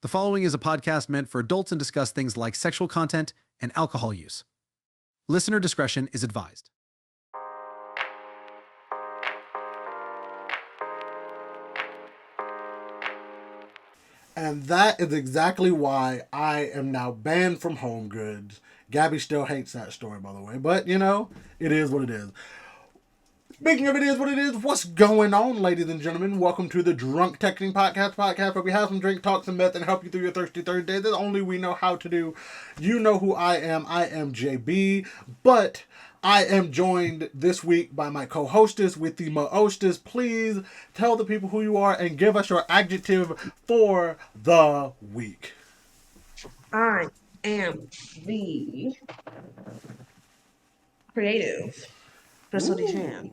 The following is a podcast meant for adults and discuss things like sexual content and alcohol use. Listener discretion is advised. And that is exactly why I am now banned from Home Goods. Gabby still hates that story, by the way. But, you know, it is what it is. Speaking of it is what it is, what's going on, ladies and gentlemen? Welcome to the Drunk Texting Podcast where we have some drink, talk some meth, and help you through your thirsty Thursdays that only we know how to do. You know who I am. I am JB, but I am joined this week by my co-hostess with the mo-hostess. Please tell the people who you are and give us your adjective for the week. I am the creative Kristal DeChan.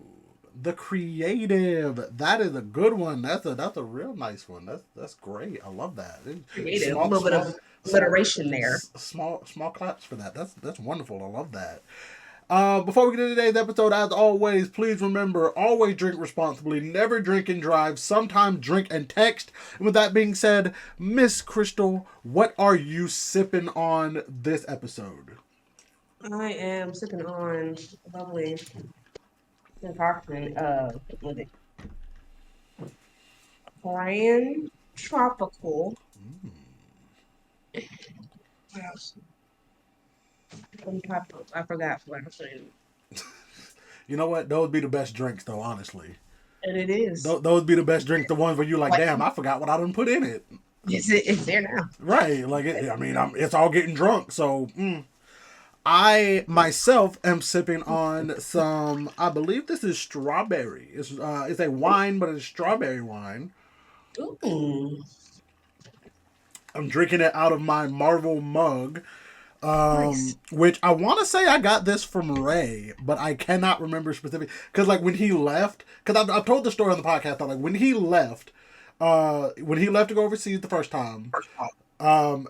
The creative. That is a good one. That's a real nice one. That's great. I love that. Creative. A little bit of alliteration there. Small claps for that. That's wonderful. I love that. Before we get into today's episode, as always, please remember, always drink responsibly, never drink and drive, sometimes drink and text. And with that being said, Miss Kristal, what are you sipping on this episode? I am sipping on a lovely concoction of Korean tropical. What else? I forgot what I was saying. You know what? Those would be the best drinks, though, honestly. And it is. Those would be the best drinks, the ones where you're like, damn, I forgot what I done put in it. It's there now. Right. Like, it's all getting drunk, so... I myself am sipping on some, I believe this is strawberry. It's a wine, but it's strawberry wine. Ooh. I'm drinking it out of my Marvel mug, Nice. which I want to say I got this from Ray, but I cannot remember specifically. Because, like, when he left, because I've told the story on the podcast, like, when he left to go overseas the first time,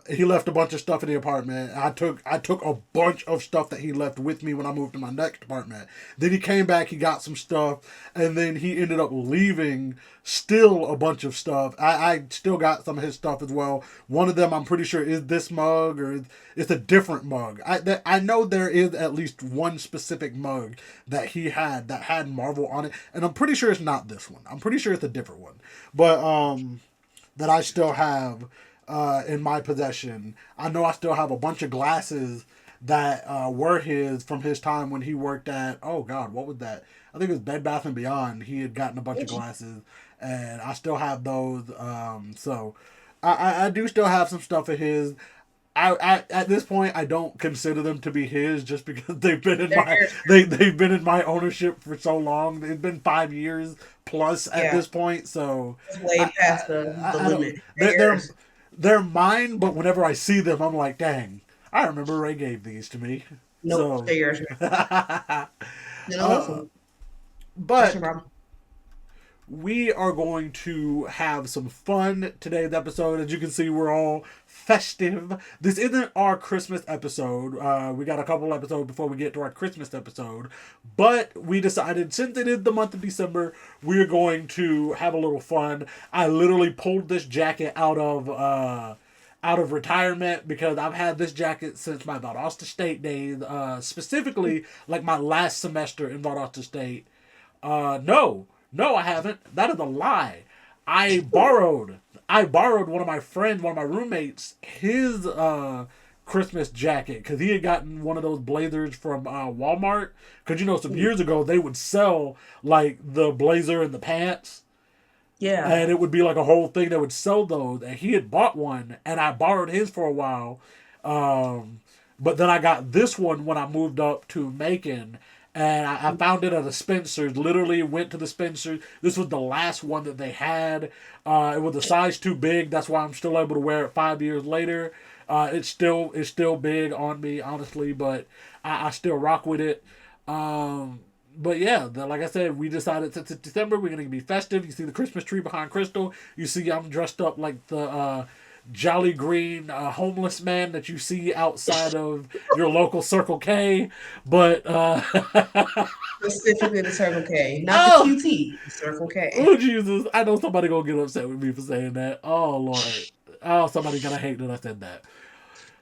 he left a bunch of stuff in the apartment. I took a bunch of stuff that he left with me when I moved to my next apartment. Then he came back, he got some stuff, and then he ended up leaving still a bunch of stuff. I still got some of his stuff as well. One of them I'm pretty sure is this mug, or it's a different mug. I know there is at least one specific mug that he had that had Marvel on it, and I'm pretty sure it's not this one. I'm pretty sure it's a different one. But that I still have in my possession. I know I still have a bunch of glasses that were his from his time when he worked at, oh God, what was that? I think it was Bed Bath & Beyond. He had gotten a bunch of glasses, and I still have those. So I do still have some stuff of his. At this point, I don't consider them to be his just because they've been in they've been in my ownership for so long. It's been 5 years plus at this point, so it's way past the limit. They're mine, but whenever I see them, I'm like, dang, I remember Ray gave these to me. Nope, they're yours. But we are going to have some fun today's episode. As you can see, we're all festive. This isn't our Christmas episode. We got a couple episodes before we get to our Christmas episode. But we decided, since it is the month of December, we're going to have a little fun. I literally pulled this jacket out of retirement because I've had this jacket since my Valdosta State days. Specifically, like my last semester in Valdosta State. No, I haven't. That is a lie. I borrowed one of my roommates, his Christmas jacket, because he had gotten one of those blazers from Walmart. Because, you know, some years ago, they would sell, like, the blazer and the pants. Yeah. And it would be, like, a whole thing that would sell those. And he had bought one, and I borrowed his for a while. But then I got this one when I moved up to Macon. And I found it at a Spencer's. Literally went to the Spencer's. This was the last one that they had. It was a size too big. That's why I'm still able to wear it 5 years later. It's still big on me, honestly, but I still rock with it. But yeah, like I said, we decided since it's December, we're going to be festive. You see the Christmas tree behind Kristal. You see I'm dressed up like the jolly green homeless man that you see outside of your local Circle K, but specifically the Circle K, not the QT, the Circle K. Oh Jesus! I know somebody gonna get upset with me for saying that. Oh Lord, Oh, somebody's gonna hate that I said that.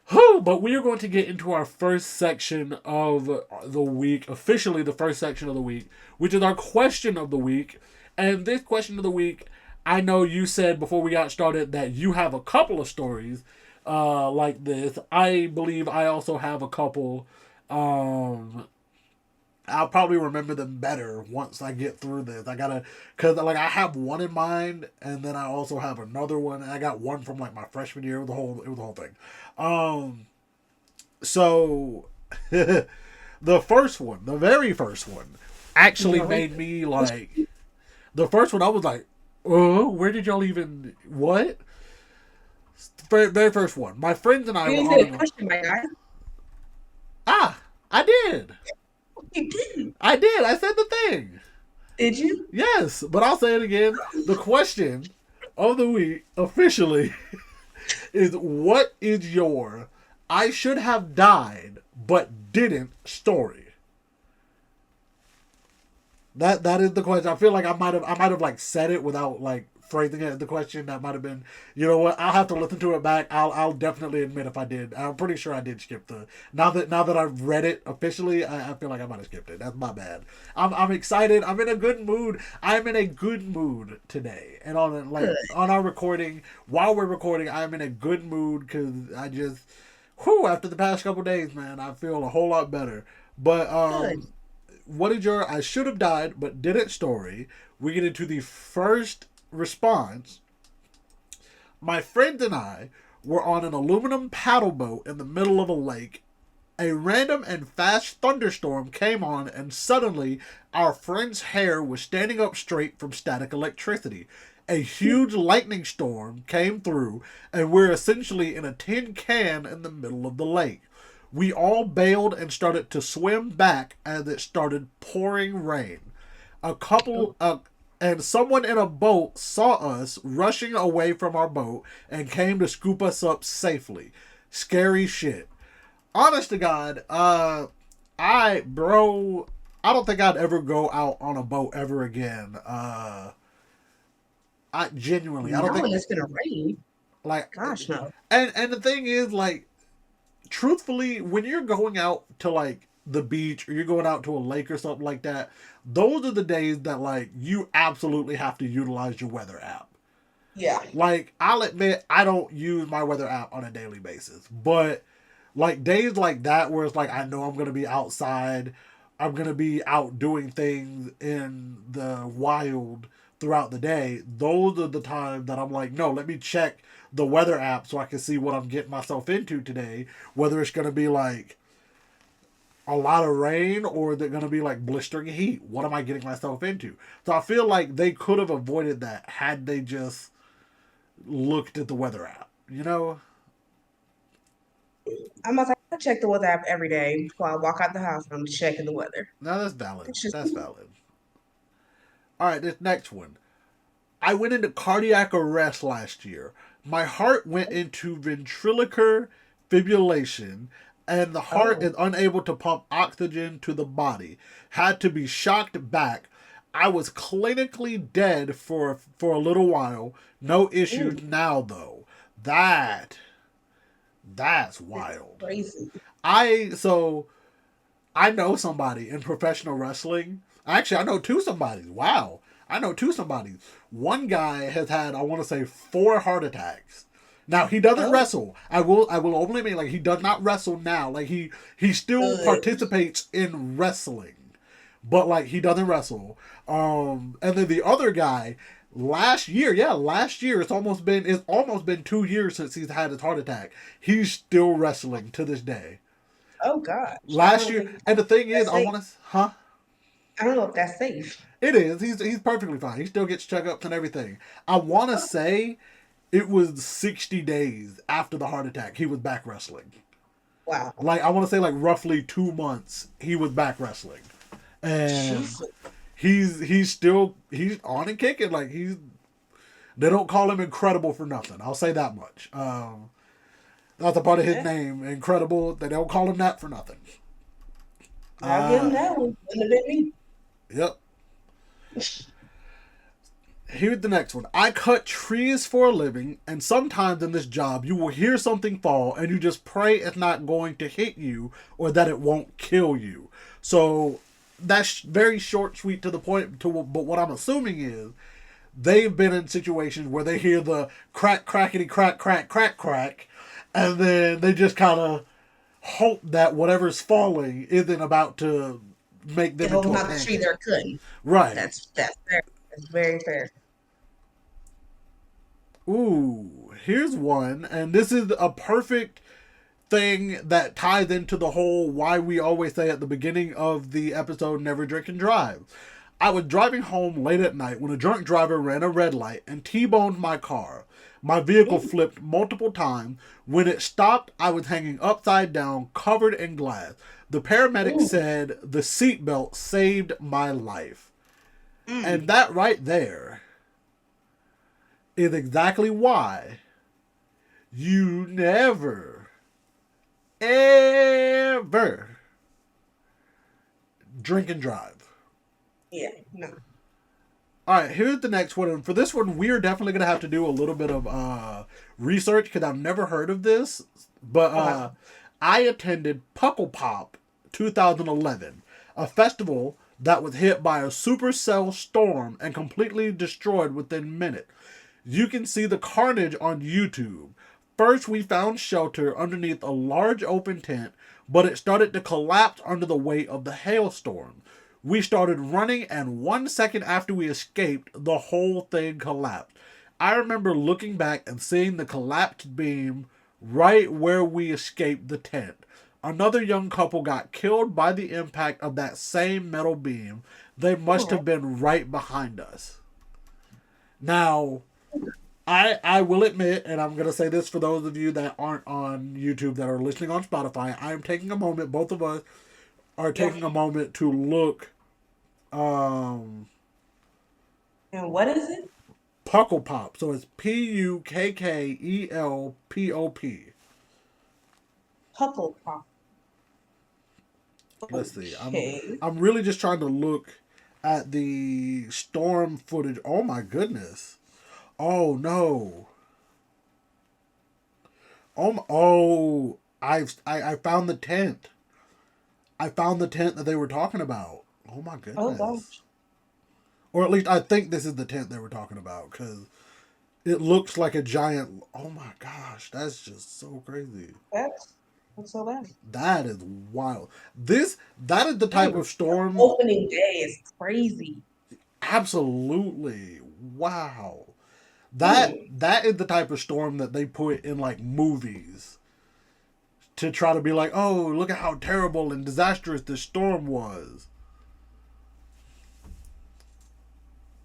Whew, but we are going to get into our first section of the week, officially the first section of the week, which is our question of the week. And this question of the week, I know you said before we got started that you have a couple of stories like this. I believe I also have a couple. I'll probably remember them better once I get through this. Cause like I have one in mind, and then I also have another one. And I got one from like my freshman year. It was the whole thing. So the first one, the very first one, actually made me like. The first one, I was like, "Oh, where did y'all even what?" Very first one. My friends and I You were didn't say on. the question, my guy. I did. You didn't. I did. I said the thing. Did you? Yes, but I'll say it again. The question of the week officially is, what is your I should have died but didn't story? That is the question. I feel like I might have like said it without like phrasing it as the question. That might have been, you know what? I'll have to listen to it back. I'll definitely admit if I did. I'm pretty sure I did skip the. Now that I've read it officially, I feel like I might have skipped it. That's my bad. I'm excited. I'm in a good mood. I'm in a good mood today. And on our recording, while we're recording, I'm in a good mood because I just, after the past couple days, man, I feel a whole lot better. But Good. what is your I should have died but didn't story? We get into the first response. My friend and I were on an aluminum paddle boat in the middle of a lake. A random and fast thunderstorm came on, and suddenly our friend's hair was standing up straight from static electricity. A huge lightning storm came through, and we're essentially in a tin can in the middle of the lake. We all bailed and started to swim back as it started pouring rain. And someone in a boat saw us rushing away from our boat and came to scoop us up safely. Scary shit. Honest to God, I don't think I'd ever go out on a boat ever again. I genuinely, I don't think when it's gonna rain. like, Gosh, no. and the thing is, like, truthfully, when you're going out to like the beach or you're going out to a lake or something like that, those are the days that like you absolutely have to utilize your weather app. Yeah. Like, I'll admit I don't use my weather app on a daily basis, but like days like that where it's like I know I'm gonna be outside, I'm gonna be out doing things in the wild throughout the day, those are the times that I'm like, no, let me check the weather app so I can see what I'm getting myself into today. Whether it's gonna be like a lot of rain or they're gonna be like blistering heat. What am I getting myself into? So I feel like they could have avoided that had they just looked at the weather app, you know? I must have to check the weather app every day before I walk out the house. I'm checking the weather. No, that's valid. It's just That's valid. All right, this next one. I went into cardiac arrest last year. My heart went into ventricular fibrillation, and the heart is unable to pump oxygen to the body. Had to be shocked back. I was clinically dead for a little while. No issues now though. That's wild. crazy. I know somebody in professional wrestling. Actually, I know two somebodies. Wow. I know two somebodies. One guy has had, I want to say, 4 heart attacks. Now he doesn't wrestle. I will only mean like he does not wrestle now. Like he still participates in wrestling, but like he doesn't wrestle. And then the other guy, last year it's almost been 2 years since he's had his heart attack. He's still wrestling to this day. Oh gosh. Last year, and the thing is, I want to, huh? I don't know if that's safe. It is. He's perfectly fine. He still gets checkups and everything. I want to say it was 60 days after the heart attack he was back wrestling. Wow. Like, I want to say like roughly 2 months he was back wrestling. And he's on and kicking. Like, they don't call him incredible for nothing. I'll say that much. That's a part of his name, incredible. They don't call him that for nothing. I'll give him that one. Wouldn't have been me. Yep. Here's the next one. I cut trees for a living, and sometimes in this job, you will hear something fall, and you just pray it's not going to hit you or that it won't kill you. So that's very short, sweet, to the point. But what I'm assuming is they've been in situations where they hear the crack, crackety, crack, crack, crack, crack, and then they just kind of hope that whatever's falling isn't about to make them into a not the tree pancake. they're cutting. Right. That's fair. That's very fair. Ooh, here's one, and this is a perfect thing that ties into the whole why we always say at the beginning of the episode, never drink and drive. I was driving home late at night when a drunk driver ran a red light and T-boned my car. My vehicle flipped multiple times. When it stopped, I was hanging upside down, covered in glass. The paramedic said the seatbelt saved my life. And that right there is exactly why you never, ever drink and drive. Yeah, no. Alright, here's the next one. And for this one, we are definitely going to have to do a little bit of research because I've never heard of this. But I attended Puckle Pop 2011, a festival that was hit by a supercell storm and completely destroyed within minutes. You can see the carnage on YouTube. First, we found shelter underneath a large open tent, but it started to collapse under the weight of the hailstorm. We started running, and 1 second after we escaped, the whole thing collapsed. I remember looking back and seeing the collapsed beam right where we escaped the tent. Another young couple got killed by the impact of that same metal beam. They must have been right behind us. Now, I will admit, and I'm going to say this for those of you that aren't on YouTube, that are listening on Spotify, I am taking a moment, both of us are taking a moment to look And what is it? Puckle Pop. So it's Pukkelpop. Puckle Pop. Let's see. Okay. I'm really just trying to look at the storm footage. Oh my goodness. Oh no. I found the tent. I found the tent that they were talking about. Oh my goodness. Oh gosh. Or at least I think this is the tent they were talking about because it looks like a giant. Oh my gosh, that's just so crazy. That's so bad. That is wild. That is the type of storm. Opening day is crazy. Absolutely. Wow. That is the type of storm that they put in like movies to try to be like, oh, look at how terrible and disastrous this storm was.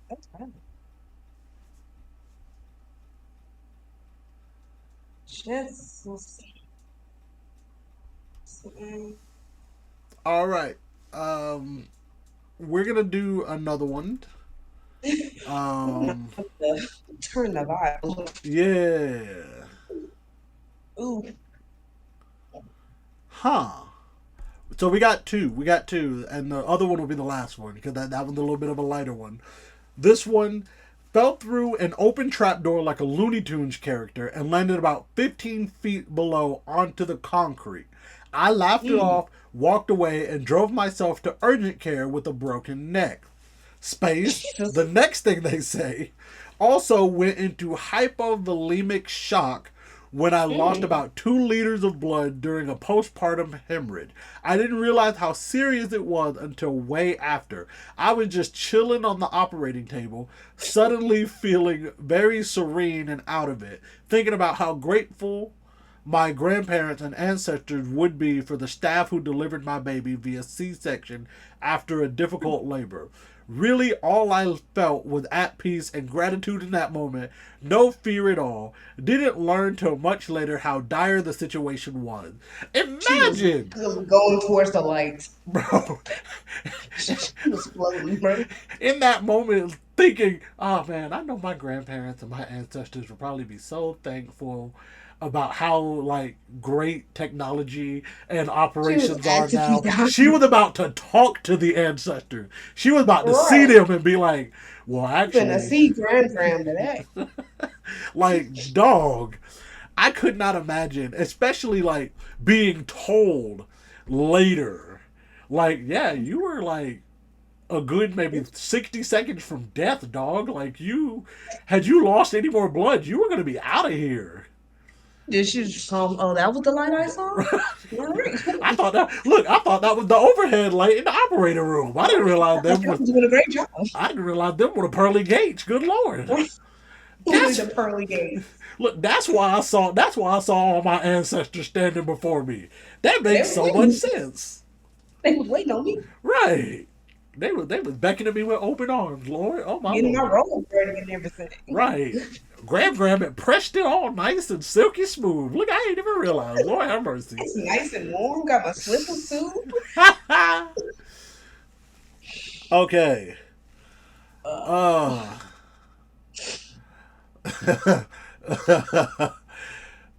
That's bad. Just All right. We're gonna do another one. turn the vibe. Yeah. Ooh. Huh. So we got two. And the other one will be the last one because that one's a little bit of a lighter one. This one fell through an open trapdoor like a Looney Tunes character and landed about 15 feet below onto the concrete. I laughed it off, walked away, and drove myself to urgent care with a broken neck. Space, the next thing they say, also went into hypovolemic shock when I lost about 2 liters of blood during a postpartum hemorrhage. I didn't realize how serious it was until way after. I was just chilling on the operating table, suddenly feeling very serene and out of it, thinking about how grateful my grandparents and ancestors would be for the staff who delivered my baby via C-section after a difficult labor. Really, all I felt was at peace and gratitude in that moment. No fear at all. Didn't learn till much later how dire the situation was. Imagine! She was going towards the light. Bro. She was floating, bro. In that moment, thinking, oh man, I know my grandparents and my ancestors would probably be so thankful about how like great technology and She was operations are actively now. dying. She was about to talk to the ancestors. She was about to see Right. them and be like, "Well, Finna actually, see Gram today. like dog, I could not imagine, especially like being told later, like, yeah, you were like a good maybe 60 seconds from death, dog. Like you, had you lost any more blood, you were gonna be out of here." Did she just oh, that was the light I saw? All right, I cool. thought that. Look, I thought that was the overhead light in the operator room. I didn't realize I thought them y'all was. was doing a great job. I didn't realize them were the pearly gates. Good lord. With That's the pearly gates. look. That's why I saw. That's why I saw all my ancestors standing before me. That They makes was so much waiting. sense. They was waiting on me. Right. They was beckoning me with open arms, Lord. Oh my Getting my lord. robe ready and everything. Right. Grab it, pressed it all nice and silky smooth. Look, I ain't even realized. Lord have mercy. It's nice and warm. Got my slipper suit. Okay. Uh, Uh,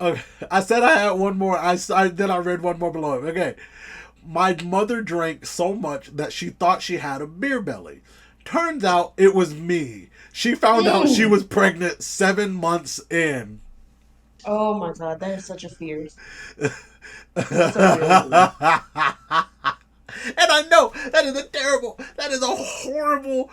okay. I said I had one more. Then I read one more below it. Okay. My mother drank so much that she thought she had a beer belly. Turns out it was me. She found out she was pregnant 7 months in. oh my God, that is such a fear. And That's a real one. I know that is a horrible,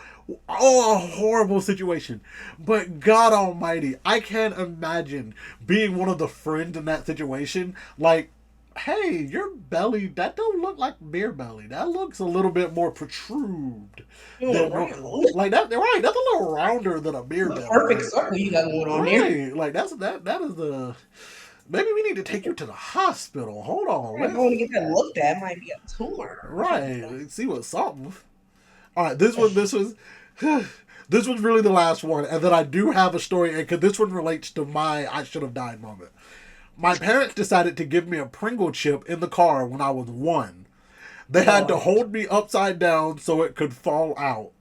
oh, a horrible situation. But God Almighty, I can't imagine being one of the friends in that situation. Like, hey, your belly, that don't look like beer belly. That looks a little bit more protrude You're than round. like that. Right, that's a little rounder than a beer The belly. perfect Like, circle you got going on there. right, like that is the. Maybe we need to take you to the hospital. Hold on, If I want to get that looked at, it might be a tumor or something. right. See what's something. All right, this was really the last one, and then I do have a story, because this one relates to my I should have died moment. My parents decided to give me a Pringle chip in the car when I was 1. They had to Lord. hold me upside down so it could fall out.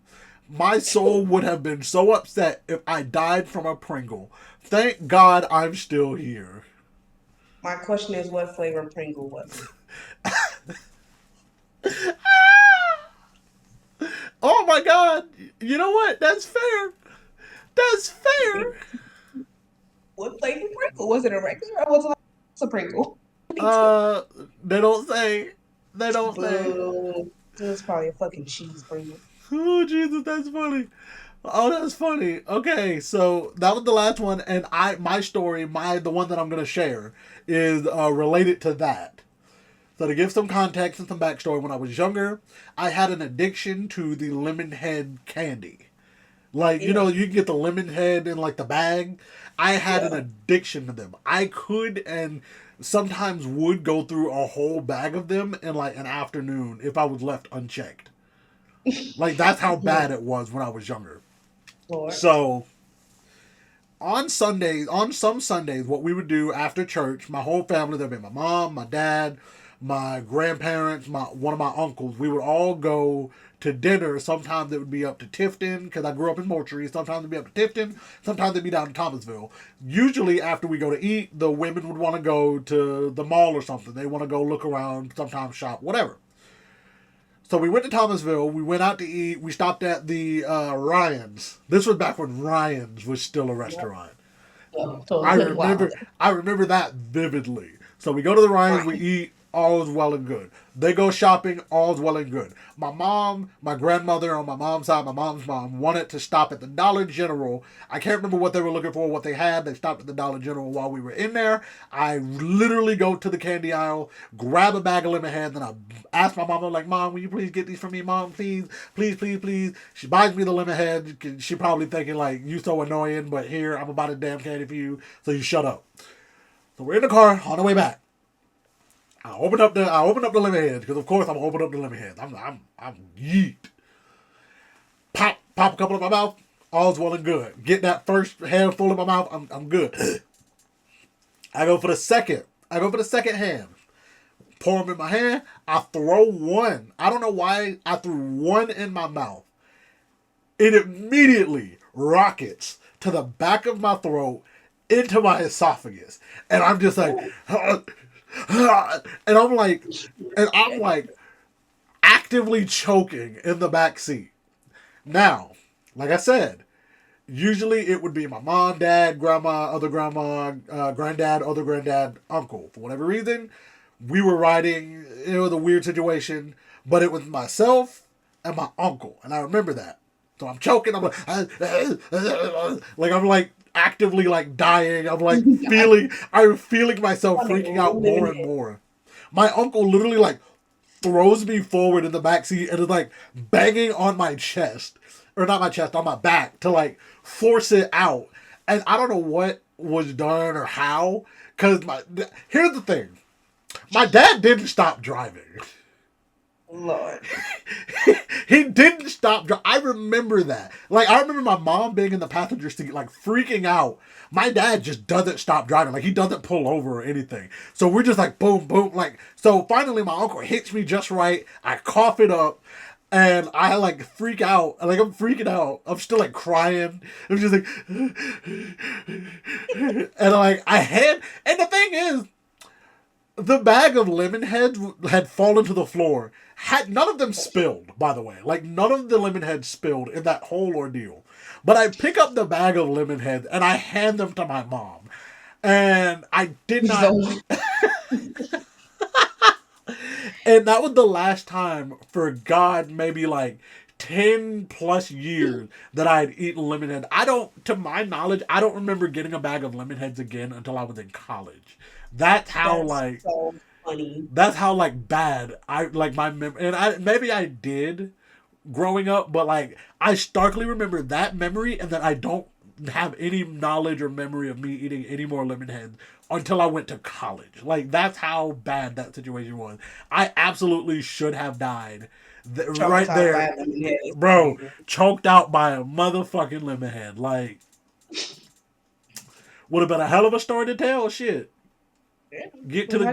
My soul would have been so upset if I died from a Pringle. Thank God I'm still here. My question is, what flavor Pringle was it? Oh my God! You know what? That's fair. That's fair. What flavor Pringle? Was it a regular or was it like a Pringle? Me too. Uh, they don't say. They don't say. Boo. It was probably a fucking cheese Pringle. Oh Jesus, that's funny. Oh, that's funny. Okay, so that was the last one, and my story, the one that I'm gonna share, is related to that. So to give some context and some backstory, when I was younger, I had an addiction to the lemon head candy. Like, Yeah. you can get the lemon head in like the bag. I had an Yeah. addiction to them. I could and sometimes would go through a whole bag of them in like an afternoon if I was left unchecked. Like that's how bad it was when I was younger. Lord. So on some Sundays, what we would do after church, my whole family, there'd be my mom, my dad, my grandparents, one of my uncles, we would all go to dinner. Sometimes it would be up to Tifton, because I grew up in Moultrie. Sometimes it'd be up to Tifton. Sometimes it'd be down in Thomasville. Usually after we go to eat, the women would want to go to the mall or something. They want to go look around, sometimes shop, whatever. So we went to Thomasville. We went out to eat. We stopped at the Ryan's. This was back when Ryan's was still a Yep. restaurant. So I a good while remember ago. I remember that vividly. So we go to the Ryans, we Right. eat, all is well and good. They go shopping, all is well and good. My mom, my grandmother on my mom's side, my mom's mom, wanted to stop at the Dollar General. I can't remember what they were looking for, what they had. They stopped at the Dollar General while we were in there. I literally go to the candy aisle, grab a bag of lemon heads, and I ask my mom, I'm like, Mom, will you please get these for me, Mom? Please, please, please, please. She buys me the lemon heads. She probably thinking like, you so annoying, but here, I'm about a damn candy for you, so you shut up. So we're in the car on the way back. I open up the lemon heads, because of course I'm gonna open up the lemon heads. I'm yeet. Pop a couple in my mouth. All's well and good. Get that first handful in my mouth. I'm good. I go for the second. Hand. Pour them in my hand. I throw one. I don't know why I threw one in my mouth. It immediately rockets to the back of my throat into my esophagus, and I'm just like, and I'm like actively choking in the back seat. Now, like I said, usually it would be my mom, dad, grandma, other grandma, granddad, other granddad, uncle. For whatever reason, we were riding. It was a weird situation, but it was myself and my uncle, and I remember that. So I'm choking. I'm like I'm like actively like dying. I'm feeling myself freaking out more and more. My uncle literally like throws me forward in the back seat and is like banging on my chest, or not my chest, on my back to like force it out. And I don't know what was done or how. Here's the thing, my dad didn't stop driving. Lord. He didn't stop. I remember that. Like, I remember my mom being in the passenger seat, like, freaking out. My dad just doesn't stop driving. Like, he doesn't pull over or anything. So we're just like, boom, boom. Like, so finally my uncle hits me just right. I cough it up. And I, like, freak out. Like, I'm freaking out. I'm still, like, crying. I'm just like... and, like, And the thing is, the bag of lemon heads had fallen to the floor. None of them spilled, by the way. Like, none of the lemon heads spilled in that whole ordeal. But I pick up the bag of lemon heads and I hand them to my mom. And I did not... And that was the last time, for God, maybe like 10 plus years that I had eaten lemon head. To my knowledge, I don't remember getting a bag of lemon heads again until I was in college. That's how so funny. That's how like bad I like my memory. And maybe I did growing up, but like I starkly remember that memory, and that I don't have any knowledge or memory of me eating any more lemon heads until I went to college. Like, that's how bad that situation was. I absolutely should have died right there, bro. Choked out by a motherfucking lemon head. Like, would have been a hell of a story to tell. Shit. Yeah. Get to the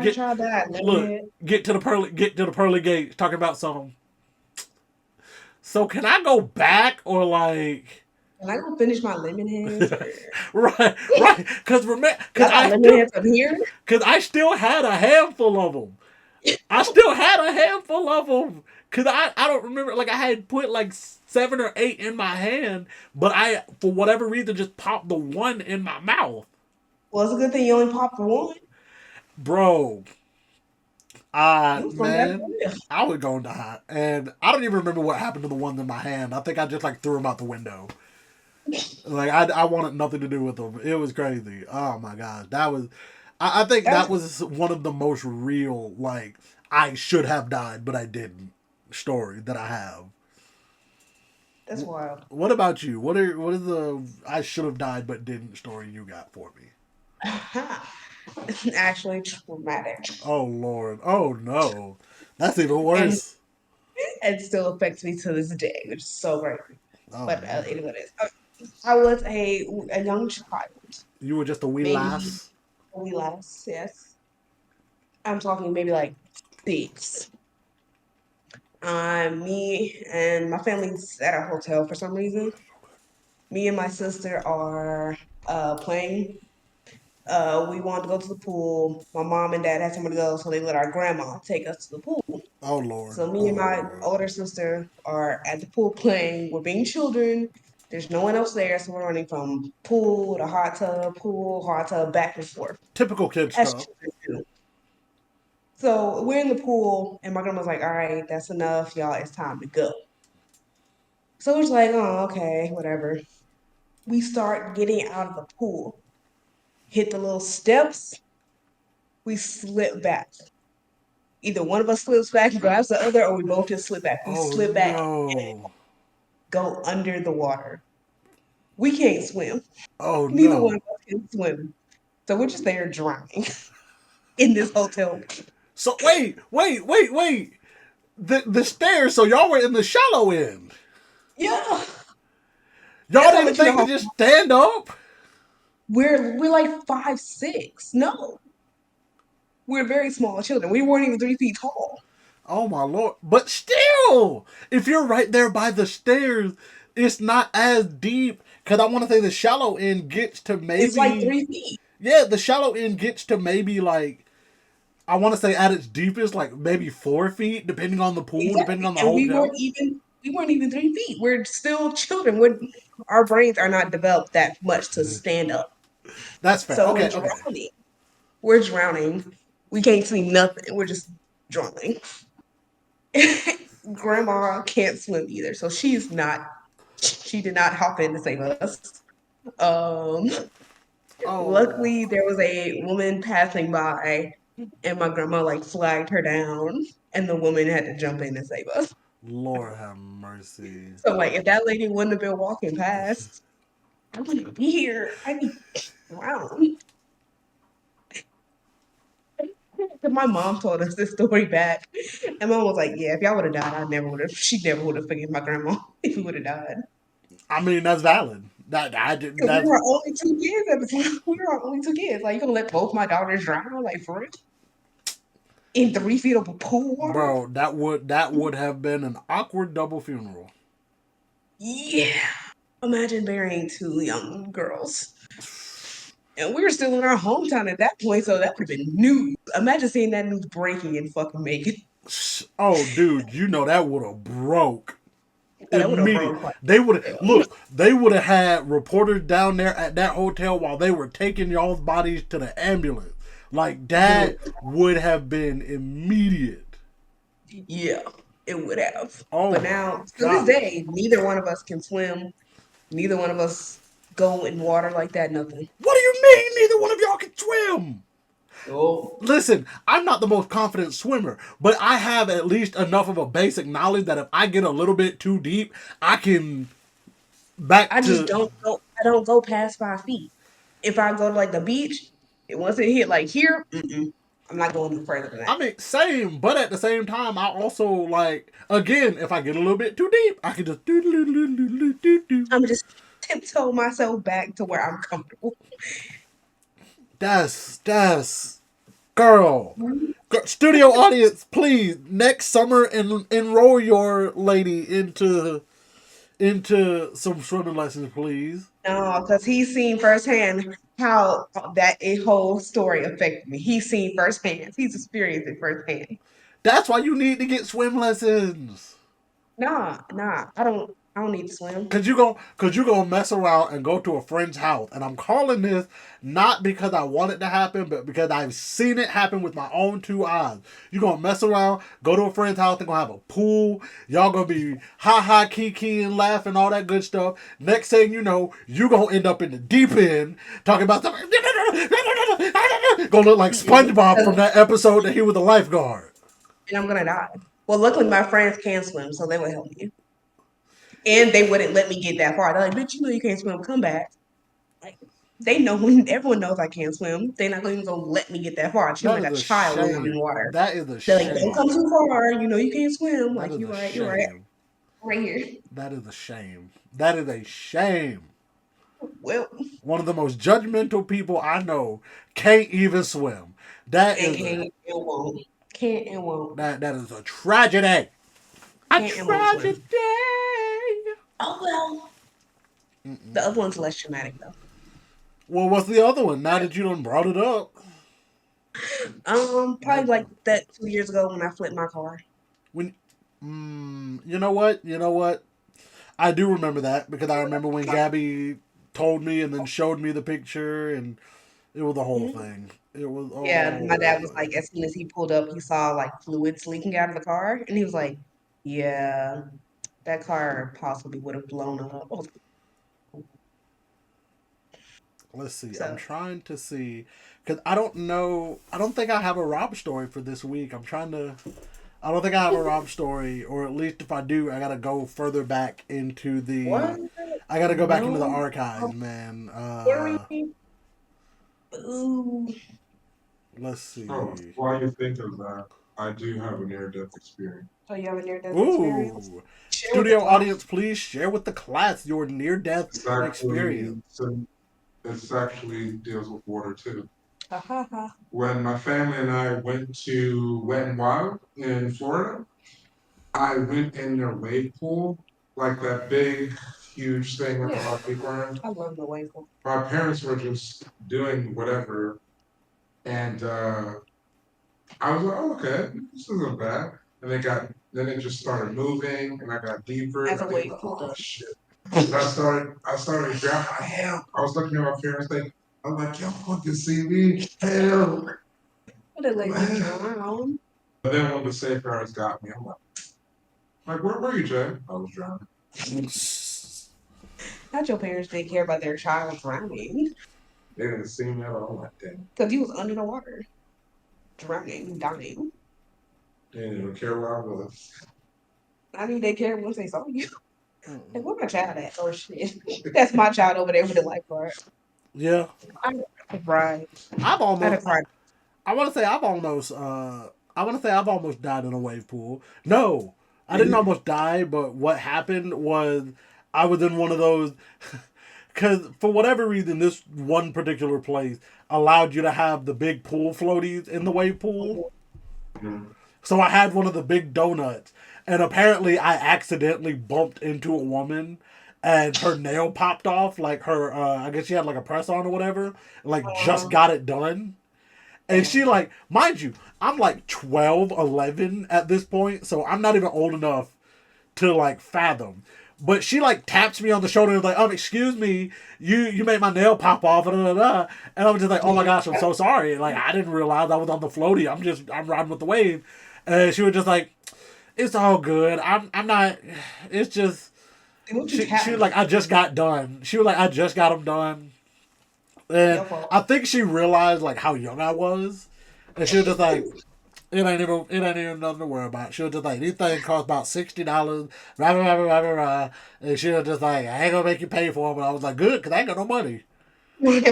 pearly gates talking about something. So can I go back, or like? Can I go finish my lemon heads? right. Because I still had a handful of them. Because I don't remember. Like, I had put like 7 or 8 in my hand, but I, for whatever reason, just popped the one in my mouth. Well, it's a good thing you only popped one. Bro. Man, I was going to die. And I don't even remember what happened to the ones in my hand. I think I just like threw them out the window. Like, I wanted nothing to do with them. It was crazy. Oh my gosh. I think that was one of the most real, like, I should have died, but I didn't story that I have. That's wild. What about you? What is the I should have died but didn't story you got for me? Actually traumatic. Oh Lord. Oh no. That's even worse. And it still affects me to this day, which is so great. Oh, but anyway, I was a young child. You were just a wee lass? A wee lass, yes. I'm talking maybe like 6. Me and my family's at a hotel for some reason. Me and my sister are playing. We wanted to go to the pool. My mom and dad had somewhere to go, so they let our grandma take us to the pool. Oh Lord. So me and my older sister are at the pool playing. We're being children. There's no one else there, so we're running from pool to hot tub, back and forth. Typical kid stuff. So we're in the pool, and my grandma's like, all right, that's enough, y'all. It's time to go. So we're just like, oh, okay, whatever. We start getting out of the pool. Hit the little steps. We slip back. Either one of us slips back and grabs the other, or we both just slip back. We slip back and go under the water. We can't swim. Oh, Neither one of us can swim. So we're just there drowning in this hotel. So wait. The stairs, so y'all were in the shallow end. Yeah. Y'all didn't think to just stand up? We're like 5, 6. No. We're very small children. We weren't even 3 feet tall. Oh my Lord. But still, if you're right there by the stairs, it's not as deep. Because I want to say the shallow end gets to It's like maybe 3 feet. yeah, the shallow end gets to maybe like I want to say at its deepest like maybe 4 feet, depending on the pool, depending Exactly. on the And hotel. we weren't even 3 feet. We're still children. Our brains are not developed that much to stand up. That's fair. So we're Okay, okay. drowning. We're drowning. We can't see nothing. We're just drowning. Grandma can't swim either, so she did not hop in to save us. Um, Oh, luckily there was a woman passing by and my grandma like flagged her down and the woman had to jump in and save us. Lord have mercy. So like if that lady wouldn't have been walking past, I wouldn't be here. I'd be drowned. My mom told us this story back. And mom was like, yeah, if y'all would have died, she never would have forgiven my grandma if we would have died. I mean, that's valid. Because we That's were only 2 kids at the time. We were only 2 kids. Like, you gonna let both my daughters drown? Like, for real? In 3 feet of a pool water? bro. That would have been an awkward double funeral. Yeah. Imagine burying two young girls. And we were still in our hometown at that point, so that would have been news. Imagine seeing that news breaking in fucking Macon. Oh, dude, you know that would have broke That would have immediate. broke like They would hell. look. They would have had reporters down there at that hotel while they were taking y'all's bodies to the ambulance. Like that would have been immediate. Yeah, it would have. Oh But my now, to this god. day, neither one of us can swim. Neither one of us go in water like that, nothing. What do you mean? Neither one of y'all can swim. Oh. Listen, I'm not the most confident swimmer, but I have at least enough of a basic knowledge that if I get a little bit too deep, I can back I just to. don't go. I don't go past 5 feet. If I go to like the beach, once it hit like here, I'm not going any further than that. I mean, same, but at the same time, I also like again, if I get a little bit too deep, I can just do do do do do do. I'm just tiptoe myself back to where I'm comfortable. That's girl. Studio audience, please next summer enroll your lady into some swimming lessons, please. No, because he's seen firsthand how that whole story affected me. He's seen firsthand. He's experienced it firsthand. That's why you need to get swim lessons. Nah. I don't need to swim. Cause you gonna mess around and go to a friend's house, and I'm calling this not because I want it to happen, but because I've seen it happen with my own two eyes. You gonna mess around, go to a friend's house, they're gonna have a pool, y'all gonna be ha ha kiki and laughing, all that good stuff. Next thing you know, you gonna end up in the deep end talking about something. Gonna look like SpongeBob from that episode that he was a lifeguard. And I'm gonna die. Well, luckily my friends can swim, so they would help me. And they wouldn't let me get that far. They're like, bitch, you know you can't swim, come back. Like they know when everyone knows I can't swim. They're not even gonna let me get that far. I treat That like is a a child when I'm in shame. water. That is a They're like, don't come shame. too far, you know you can't swim. That Like is a you're right. shame. Right here. That is a shame. That is a shame. Well, One of the most judgmental people I know can't even swim. That and is a can't and won't. Can't and won't. that is a tragedy. A Can't and won't swim. tragedy. Oh well. The other one's less traumatic though. Well, what's the other one? Now that you done brought it up. Probably like that 2 years ago when I flipped my car. When you know what? You know what? I do remember that because I remember when Gabby told me and then showed me the picture and it was the whole thing. It was Yeah, oh my dad was like, as soon as he pulled up, he saw like fluids leaking out of the car, and he was like, "Yeah, that car possibly would have blown up." let's see. I'm So, trying to see because I don't know. I don't think I have a Rob story for this week. I'm trying to. I don't think I have a Rob story, or at least if I do, I gotta go further back into what? the. I gotta go back into the No. archives, man. Scary. Ooh. Let's see. Oh, while you think of that, I do have a near-death experience. So you have a near-death experience? Ooh, Share with the studio class. audience, please share with the class your near-death It's actually experience. it's actually deals with water too. Ha ha ha. When my family and I went to Wet and Wild in Florida, I went in their wave pool, like that big, huge thing like a lot of people are. I love the wave pool. My parents were just doing whatever, and I was like, oh, okay, this isn't bad. And then it just started moving, and I got deeper. As a and I wave was like, pool. oh, that shit. And I started drowning. Hell, I was looking at my parents like, I'm like, y'all fucking see me? Hell. But they let you drown. But then when the safeguards got me, I'm like, where were you, Jay? I was drowning. Not your parents didn't care about their child drowning. They didn't see me at all. I'm like, damn. Because you was under the water. Drowning, dying. They didn't even care where I was. I think they cared once they saw you. Like, where my child at? Oh shit. That's my child over there with the lifeguard. Yeah. Right. I've I almost. cried. I want to say I've almost. I want to say I've almost died in a wave pool. No, I didn't almost die, but what happened was I was in one of those. Because for whatever reason, this one particular place allowed you to have the big pool floaties in the wave pool. So I had one of the big donuts, and apparently I accidentally bumped into a woman, and her nail popped off. Like her, I guess she had like a press on or whatever. Like just got it done. And she like, mind you, I'm like 12, 11 at this point, so I'm not even old enough to like fathom. But she like taps me on the shoulder and was like, excuse me, you made my nail pop off, and I was just like, oh my gosh, I'm so sorry. Like I didn't realize I was on the floaty. I'm riding with the wave. And she was just like, it's all good. I'm not. It's just. She was like, I just got done. She was like, I just got them done. And I think she realized like how young I was, and she was just like, it ain't even nothing to worry about. She was just like, these things cost about $60, and she was just like, I ain't gonna make you pay for them. And I was like, good, cause I ain't got no money. And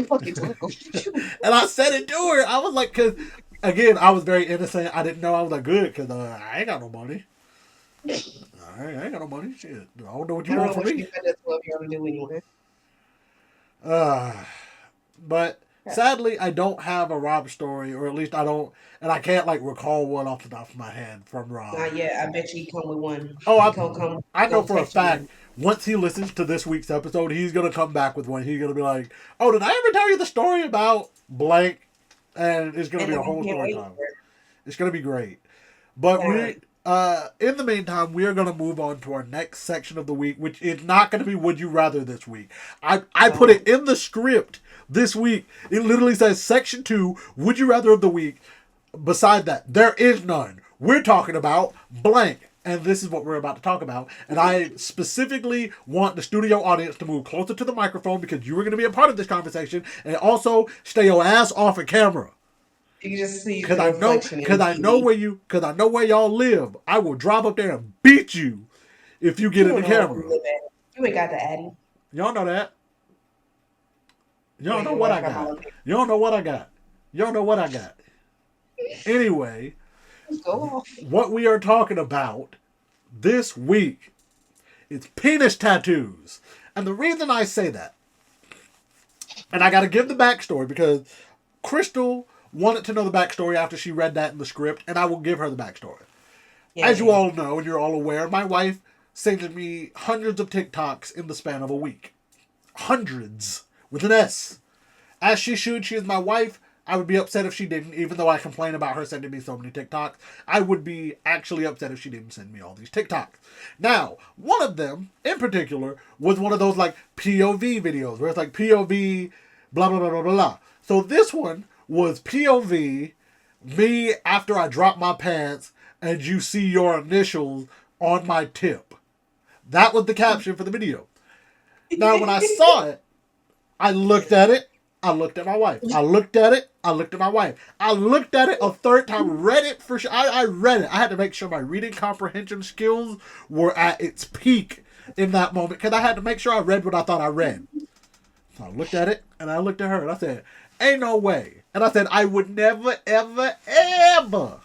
I said it to her. I was like, cause again, I was very innocent. I didn't know. I was like, good, cause I ain't got no money. I ain't got no money. Shit, I don't know what you want from me. But sadly, I don't have a Rob story, or at least I don't, and I can't like recall one off the top of my head from Rob. Not yet. I bet you he come with one. Oh, I know for a fact. Once he listens to this week's episode, he's gonna come back with one. He's gonna be like, "Oh, did I ever tell you the story about blank?" And it's gonna be a whole story time. It's gonna be great. But in the meantime, we are going to move on to our next section of the week, which is not going to be Would You Rather this week. I put it in the script this week. It literally says Section 2, Would You Rather of the week. Beside that, there is none. We're talking about blank. And this is what we're about to talk about. And I specifically want the studio audience to move closer to the microphone because you are going to be a part of this conversation. And also, stay your ass off of camera. You can just see because I know where y'all live. I will drive up there and beat you if you get in the camera. You ain't got the Addy. Y'all know that. Y'all know what I got. Y'all know what I got. Y'all know what I got. Anyway, what we are talking about this week is penis tattoos. And the reason I say that, and I got to give the backstory because Kristal wanted to know the backstory after she read that in the script, and I will give her the backstory. As you all know, and you're all aware, my wife sends me hundreds of TikToks in the span of a week. Hundreds. With an S. As she should. She is my wife. I would be upset if she didn't, even though I complain about her sending me so many TikToks. I would be actually upset if she didn't send me all these TikToks. Now, one of them, in particular, was one of those, like, POV videos, where it's like POV, blah, blah, blah, blah, blah. So this one was POV, me after I drop my pants, and you see your initials on my tip. That was the caption for the video. Now, when I saw it, I looked at it, I looked at my wife. I looked at it, I looked at my wife. I looked at it a third time, read it for sure. I read it. I had to make sure my reading comprehension skills were at its peak in that moment, because I had to make sure I read what I thought I read. So I looked at it, and I looked at her, and I said, ain't no way. And I said, I would never, ever, ever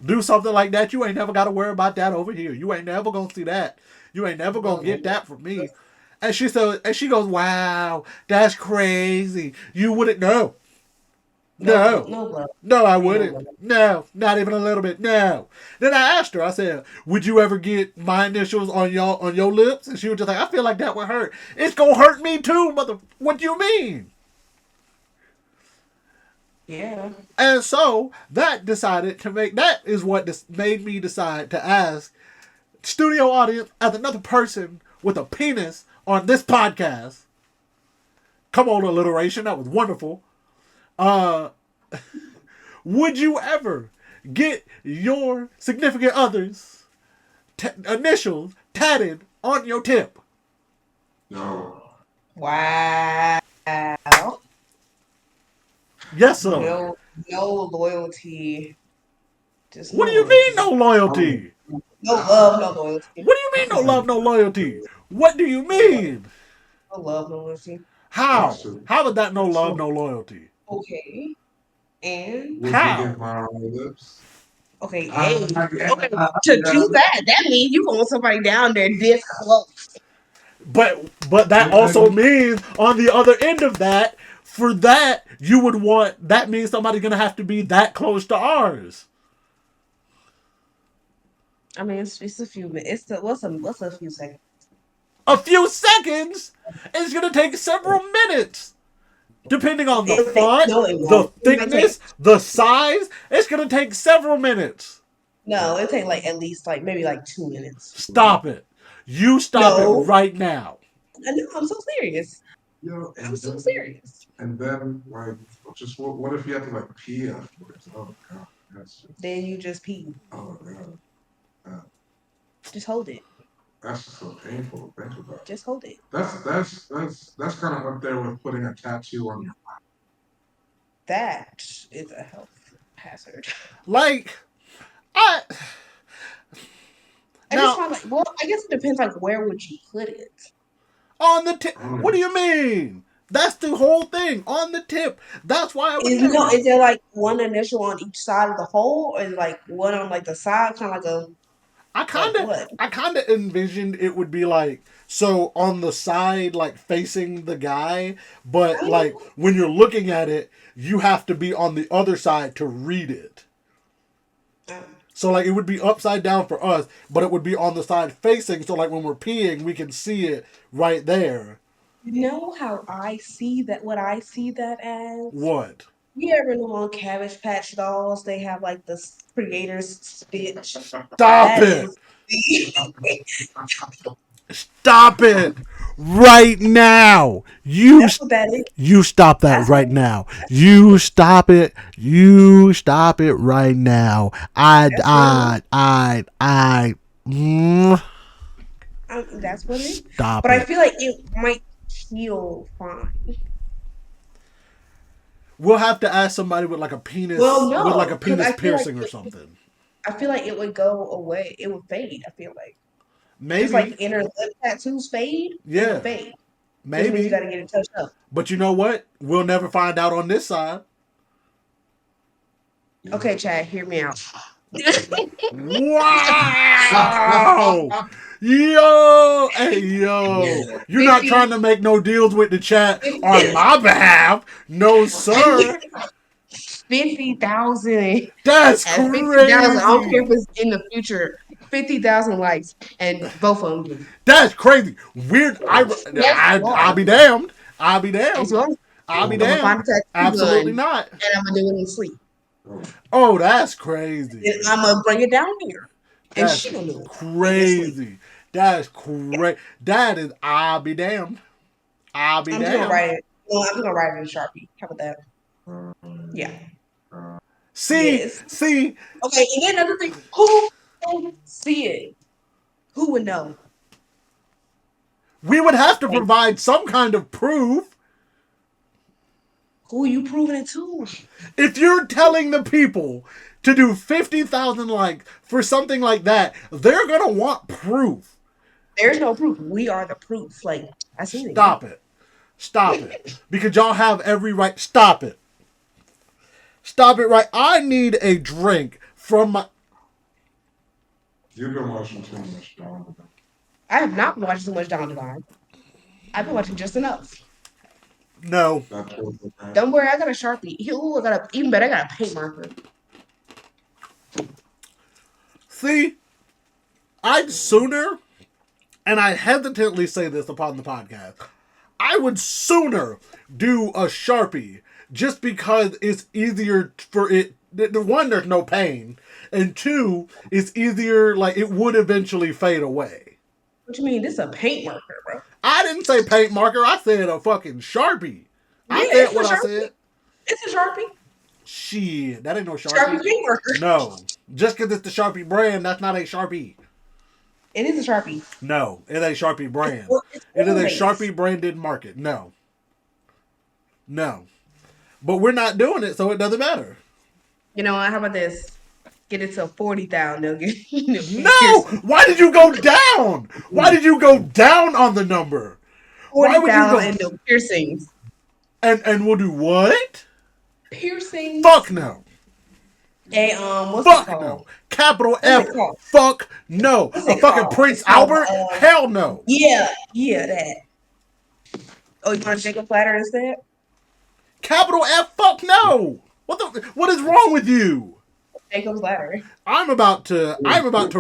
do something like that. You ain't never got to worry about that over here. You ain't never going to see that. You ain't never going to get that from me. And she said, and she goes, wow, that's crazy. You wouldn't know. No. No love. No, I Ain't no wouldn't. love. No, not even a little bit. No. Then I asked her, I said, would you ever get my initials on your lips? And she was just like, I feel like that would hurt. It's gonna hurt me too, mother. What do you mean? Yeah. And so that is what made me decide to ask studio audience as another person with a penis on this podcast. Come on, alliteration. That was wonderful. Uh, would you ever get your significant other's initials tatted on your tip? No. Wow. Yes, sir. No loyalty. Just What no do you mean, loyalty. no loyalty? No love, no loyalty. What do you mean, no love, no loyalty? What do you mean? No love, no loyalty. How? How is that no love, no loyalty? Okay. And Would How? you get my lips? okay, I- hey. I- Okay, I- to do that means you want somebody down there this close. But that also means on the other end of that, for that you would want that means somebody's gonna have to be that close to ours. I mean, it's a few minutes. What's a few seconds? A few seconds. It's gonna take several minutes. Depending on the font, No, it the won't. It might thickness, the size, it's gonna take several minutes. No, it take like at least like maybe like 2 minutes. Stop it. You stop No. it right now. I know, I'm so serious. Yo, I'm so serious. And then, like, just what if you have to like pee afterwards? Oh god, that's just. Then you just pee. Oh god, Just hold it. that's just so painful to think about. Just hold it. That's kind of up there with putting a tattoo on your. That is a health hazard. Like, I I Now- just find like, well, I guess it depends like where would you put it. on the tip. What do you mean? That's the whole thing. On the tip. That's why I would Is there like one initial on each side of the hole, or is it like one on like the side, kind of like a what? I kind of envisioned it would be like so on the side, like facing the guy, but I like know. when you're looking at it, you have to be on the other side to read it. So like it would be upside down for us, but it would be on the side facing. So like when we're peeing, we can see it right there. You know how I see that? What I see that as? What? You ever know on Cabbage Patch Dolls they have like the creator's stitch? Stop That it! is Stop it! Right now! You that's what that is. You stop that That's right now. You stop it. You stop it right now. That's what it is. Stop But I it. feel like it might heal fine. We'll have to ask somebody with like a penis, Well, no, with like a 'cause penis I feel like piercing or something. I feel like it would go away. It would fade. I feel like Maybe, just like inner lip tattoos fade. It yeah, would fade. Which means you maybe. got to get it touched up. But you know what? We'll never find out on this side. Okay, Chad, hear me out. Wow! Yo, hey yo, you're not trying to make no deals with the chat on my behalf, no sir. 50,000. That's At crazy. 50,000. I don't care if it's in the future. 50,000 likes, and both of them do. That's crazy. Weird. I'll be damned. I'll be damned. As well. I'll be I'm gonna find damned. a tattoo Absolutely gun, not. and I'm gonna do it in sleep. Oh, that's crazy. And I'm gonna bring it down here, and That's she gonna do it. crazy. That's crazy. That is. I'll be damned. I'll be I'm just gonna damned. write it. No, I'm just gonna write it in Sharpie. How about that? Yeah. See, Yes. see. Okay, and then another thing, who would see it? Who would know? We would have to provide some kind of proof. Who you proving it to? If you're telling the people to do 50,000 likes for something like that, they're gonna want proof. There's no proof. We are the proof. Like I seen it. Stop it. Stop it. Because y'all have every right. Stop it. Stop it right. I need a drink from my. You've been watching too much Dawn. I have not watched too much Dawn Divine. I've been watching just enough. No. That's totally bad. Don't worry, I got a Sharpie. Ooh, even better, I got a paint marker. See, I'd sooner, and I hesitantly say this upon the podcast, I would sooner do a Sharpie just because it's easier for it. One, there's no pain, and two, it's easier. Like it would eventually fade away. What you mean? This is a paint marker, bro. I didn't say paint marker. I said a fucking Sharpie. I Yeah, said it's a what I Sharpie. said. It's a Sharpie. Shit, that ain't no Sharpie. Sharpie paint marker. No, just because it's the Sharpie brand, that's not a Sharpie. It is a Sharpie. No, it ain't Sharpie brand. It's It is a oil-based. Sharpie branded market. No. No. But we're not doing it, so it doesn't matter. You know what? How about this? Get it to 40,000. They'll get No! Why did you go down? Why did you go down on the number? Why would you 40,000 go? and no piercings. And we'll do what? Piercings. Fuck no. Hey, what's it Fuck called? no. Capital What's F. it called? Fuck no. What's A it fucking called? Prince It's called, Albert? Hell no. Yeah, that. Oh, you want a Jacob Flatter instead? Capital F. Fuck no. What is wrong with you? Jacob's Ladder. I'm about to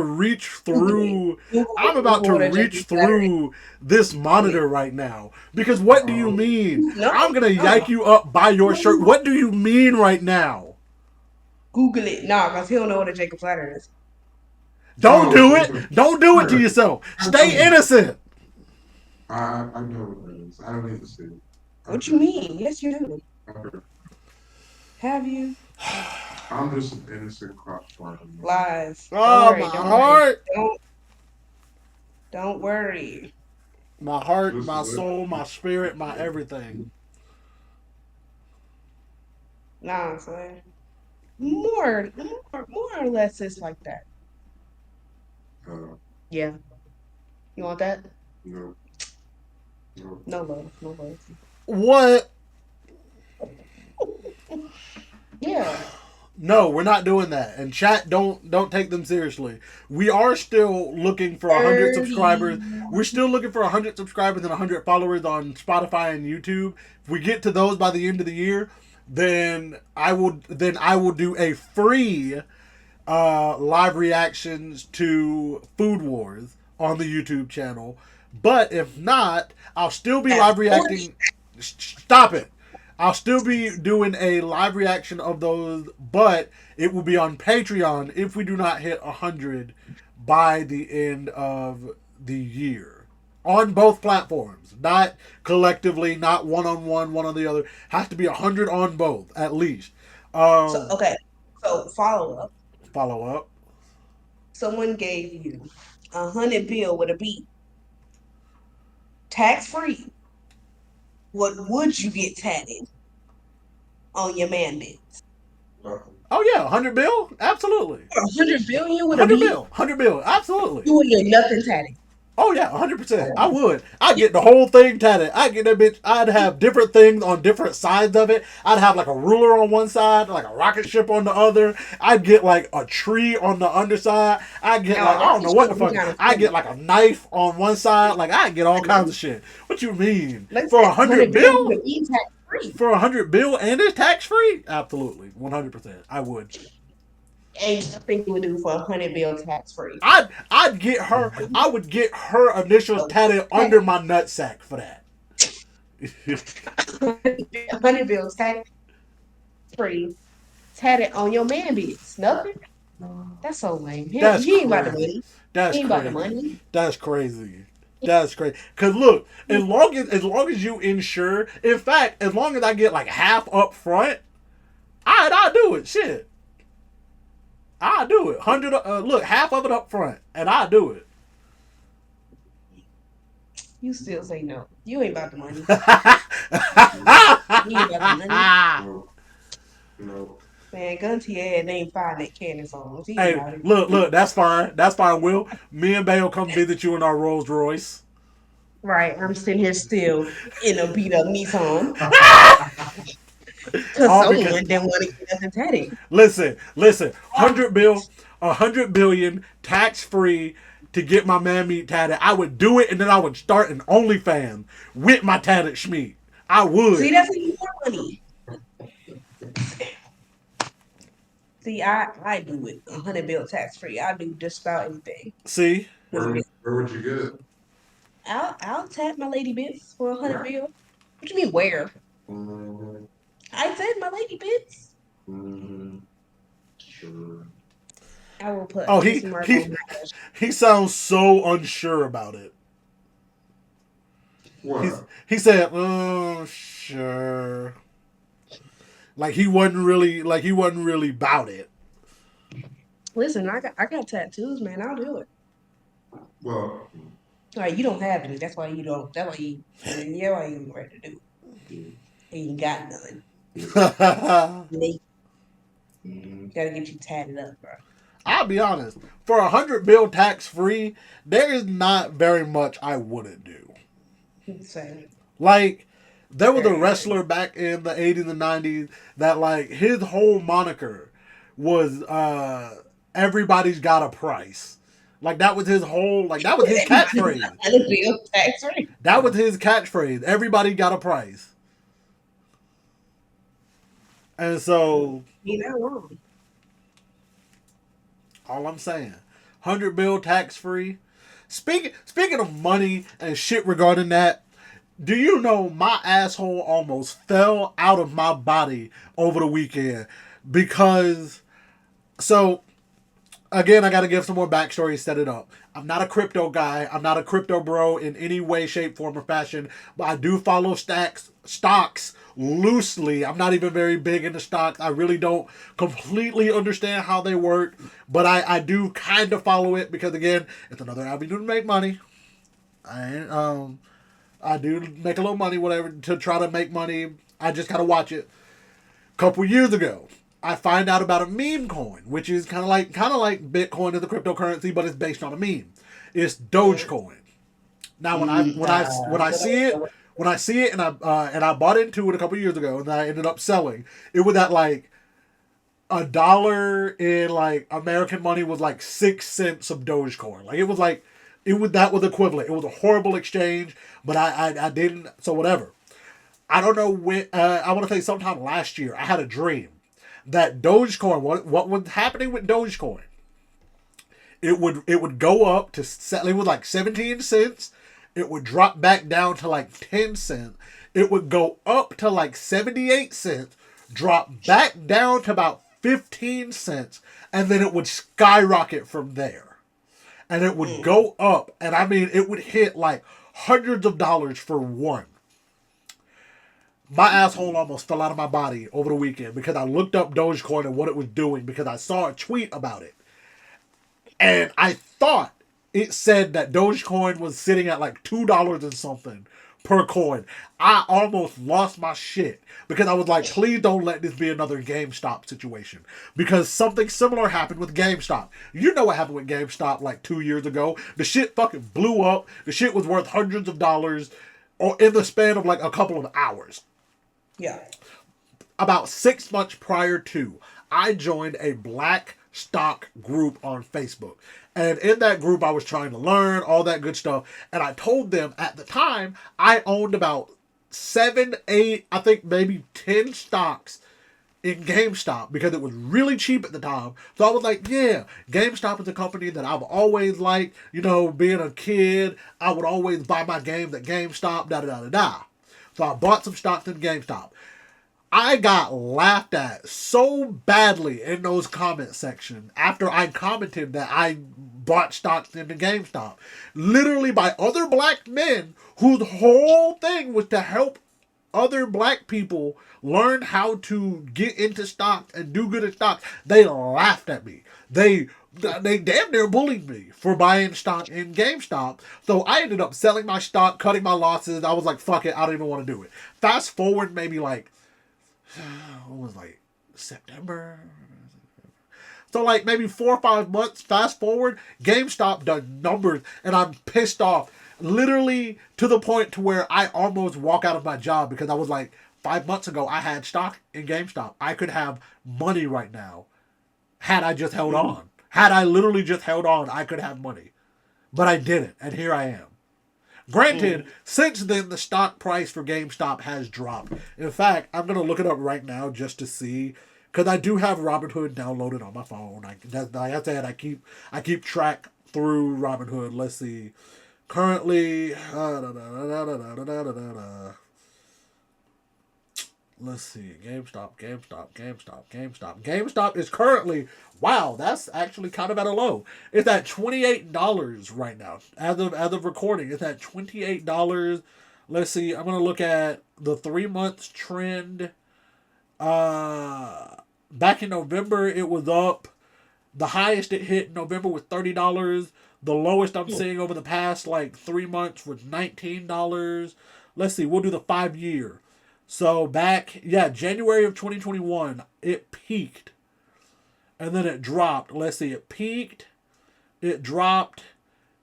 reach through this monitor right now. Because what do you mean? No, I'm gonna no. yank you up by your shirt. What do you mean right now? Google it. Nah, because he don't know what a Jacob Ladder is. Don't do it. Don't do it to yourself. Stay innocent. I know what it is. I don't need to see it. What you mean? Yes, you do. Okay. Have you? I'm just an innocent crop farmer. Lies. Oh, Don't worry. my Don't heart. worry. Don't worry. My heart, my soul, my spirit, my everything. Nah, son. More or less it's like that. Yeah. You want that? No. No. No love. No love. What? Yeah. No, we're not doing that. And chat, don't take them seriously. We are still looking for 100 subscribers. We're still looking for 100 subscribers and 100 followers on Spotify and YouTube. If we get to those by the end of the year, then I will do a free live reactions to Food Wars on the YouTube channel. But if not, I'll still be live reacting. Stop it. I'll still be doing a live reaction of those, but it will be on Patreon if we do not hit 100 by the end of the year. On both platforms. Not collectively, not one-on-one, one on the other. Has to be 100 on both, at least. So follow up. Follow up. Someone gave you 100 bill with a beat. Tax free. What would you get tatted on your man bits? Oh yeah, 100 bill? Absolutely. 100 billion with a 100 beat? bill. 100 bill. Absolutely. You would get nothing tatted. Oh yeah, 100%. I would. I'd get the whole thing tatted. I'd get that bitch. I'd have different things on different sides of it. I'd have like a ruler on one side, like a rocket ship on the other. I'd get like a tree on the underside. I'd get like, I don't know what the fuck. I'd get like a knife on one side. Like I'd get all kinds of shit. What you mean? For 100 bill? For 100 bill and it's tax free? Absolutely. 100%. I would. Ain't nothing you would do for 100 bill tax free. I'd get her. I would get her initials tatted under my nutsack for that. 100 bills tax free, tatted on your man bits. Nothing. That's so lame. He ain't about the money. That's he ain't crazy. about the money. That's crazy. That's crazy. Cause look, as long as you insure, in fact, as long as I get like half up front, I'll do it. Shit. I'll do it. 100. Look, half of it up front, and I'll do it. You still say no. You ain't about the money. You ain't about the money. No. Man, gun to your head ain't fine that cannon songs. Hey, look, that's fine. That's fine, Will. Me and Bay will come visit you in our Rolls Royce. Right, I'm sitting here still in a beat up Nissan. Because someone didn't want to get nothing tatted. Listen, 100 billion, tax free to get my man meat tatted. I would do it, and then I would start an OnlyFans with my tatted schmeat. I would. See, that's even more money. See, I do it 100 bill tax free. I do just about anything. See, Where would you get it? I'll tap my lady bits for 100 bill. What you mean where? Mm, I said my lady bits. sure. I will put a oh kissy mark on my ass. he sounds so unsure about it. What? He said, "Oh, sure." Like he wasn't really about it. Listen, I got tattoos, man. I'll do it. Well, Like you don't have any. That's why you don't. That's why you. Yeah, why you ain't ready to do it. You ain't got none. They gotta get you tatted up, bro. I'll be honest. For 100 bill tax free, there is not very much I wouldn't do. Same. Like, there was a Very nice. wrestler back in the 80s and 90s that, like, his whole moniker was everybody's got a price. Like, that was his whole, like, that was his catchphrase. 100 bill tax free. That was his catchphrase. Everybody got a price. And so, You're not wrong. all I'm saying, 100 bill tax free. Speaking of money and shit regarding that, do you know my asshole almost fell out of my body over the weekend because so again, I got to give some more backstory to set it up. I'm not a crypto guy. I'm not a crypto bro in any way, shape, form, or fashion. But I do follow stocks loosely. I'm not even very big into stocks. I really don't completely understand how they work. But I do kind of follow it because, again, it's another avenue to make money. I do make a little money, whatever, to try to make money. I just gotta watch it. A couple years ago, I find out about a meme coin, which is kind of like Bitcoin is the cryptocurrency, but it's based on a meme. It's Dogecoin. Now, when I see it, and I bought into it a couple years ago, and I ended up selling, it was at like $1 in like American money was like 6 cents of Dogecoin. That was equivalent. It was a horrible exchange, but I didn't. So whatever. I don't know when. I want to say sometime last year, I had a dream that Dogecoin. What was happening with Dogecoin? It would go up to it was like 17 cents. It would drop back down to like 10 cents. It would go up to like 78 cents, drop back down to about 15 cents, and then it would skyrocket from there. And it would go up, and I mean, it would hit like hundreds of dollars for one. My asshole almost fell out of my body over the weekend because I looked up Dogecoin and what it was doing because I saw a tweet about it. And I thought it said that Dogecoin was sitting at like $2 and something per coin. I almost lost my shit because I was like, please don't let this be another GameStop situation. Because something similar happened with GameStop. You know what happened with GameStop like 2 years ago. The shit fucking blew up. The shit was worth hundreds of dollars or in the span of like a couple of hours. Yeah. About 6 months prior to, I joined a black stock group on Facebook. And in that group, I was trying to learn all that good stuff. And I told them at the time, I owned about 7, 8, I think maybe 10 stocks in GameStop because it was really cheap at the time. So I was like, yeah, GameStop is a company that I've always liked. You know, being a kid, I would always buy my games at GameStop, da-da-da-da-da. So I bought some stocks in GameStop. I got laughed at so badly in those comment section after I commented that I bought stocks into GameStop. Literally by other black men whose whole thing was to help other black people learn how to get into stocks and do good at stocks. They laughed at me. They damn near bullied me for buying stock in GameStop. So I ended up selling my stock, cutting my losses. I was like, fuck it, I don't even want to do it. Fast forward maybe like, what was like September? So like maybe 4 or 5 months, fast forward, GameStop done numbers and I'm pissed off. Literally to the point to where I almost walk out of my job because I was like, 5 months ago I had stock in GameStop. I could have money right now had I just held on. Had I literally just held on, I could have money. But I didn't, and here I am. Granted, since then the stock price for GameStop has dropped. In fact, I'm gonna look it up right now just to see, because I do have Robinhood downloaded on my phone. I have to add, I keep track through Robinhood. Let's see. Currently, let's see. GameStop is currently, wow, that's actually kind of at a low. It's at $28 right now. As of recording, it's at $28. Let's see. I'm gonna look at the 3 months trend. Back in November, it was up. The highest it hit in November was $30. The lowest I'm seeing over the past like 3 months was $19. Let's see. We'll do the 5 year. So back, January of 2021, it peaked. And then it dropped. Let's see, it peaked. It dropped.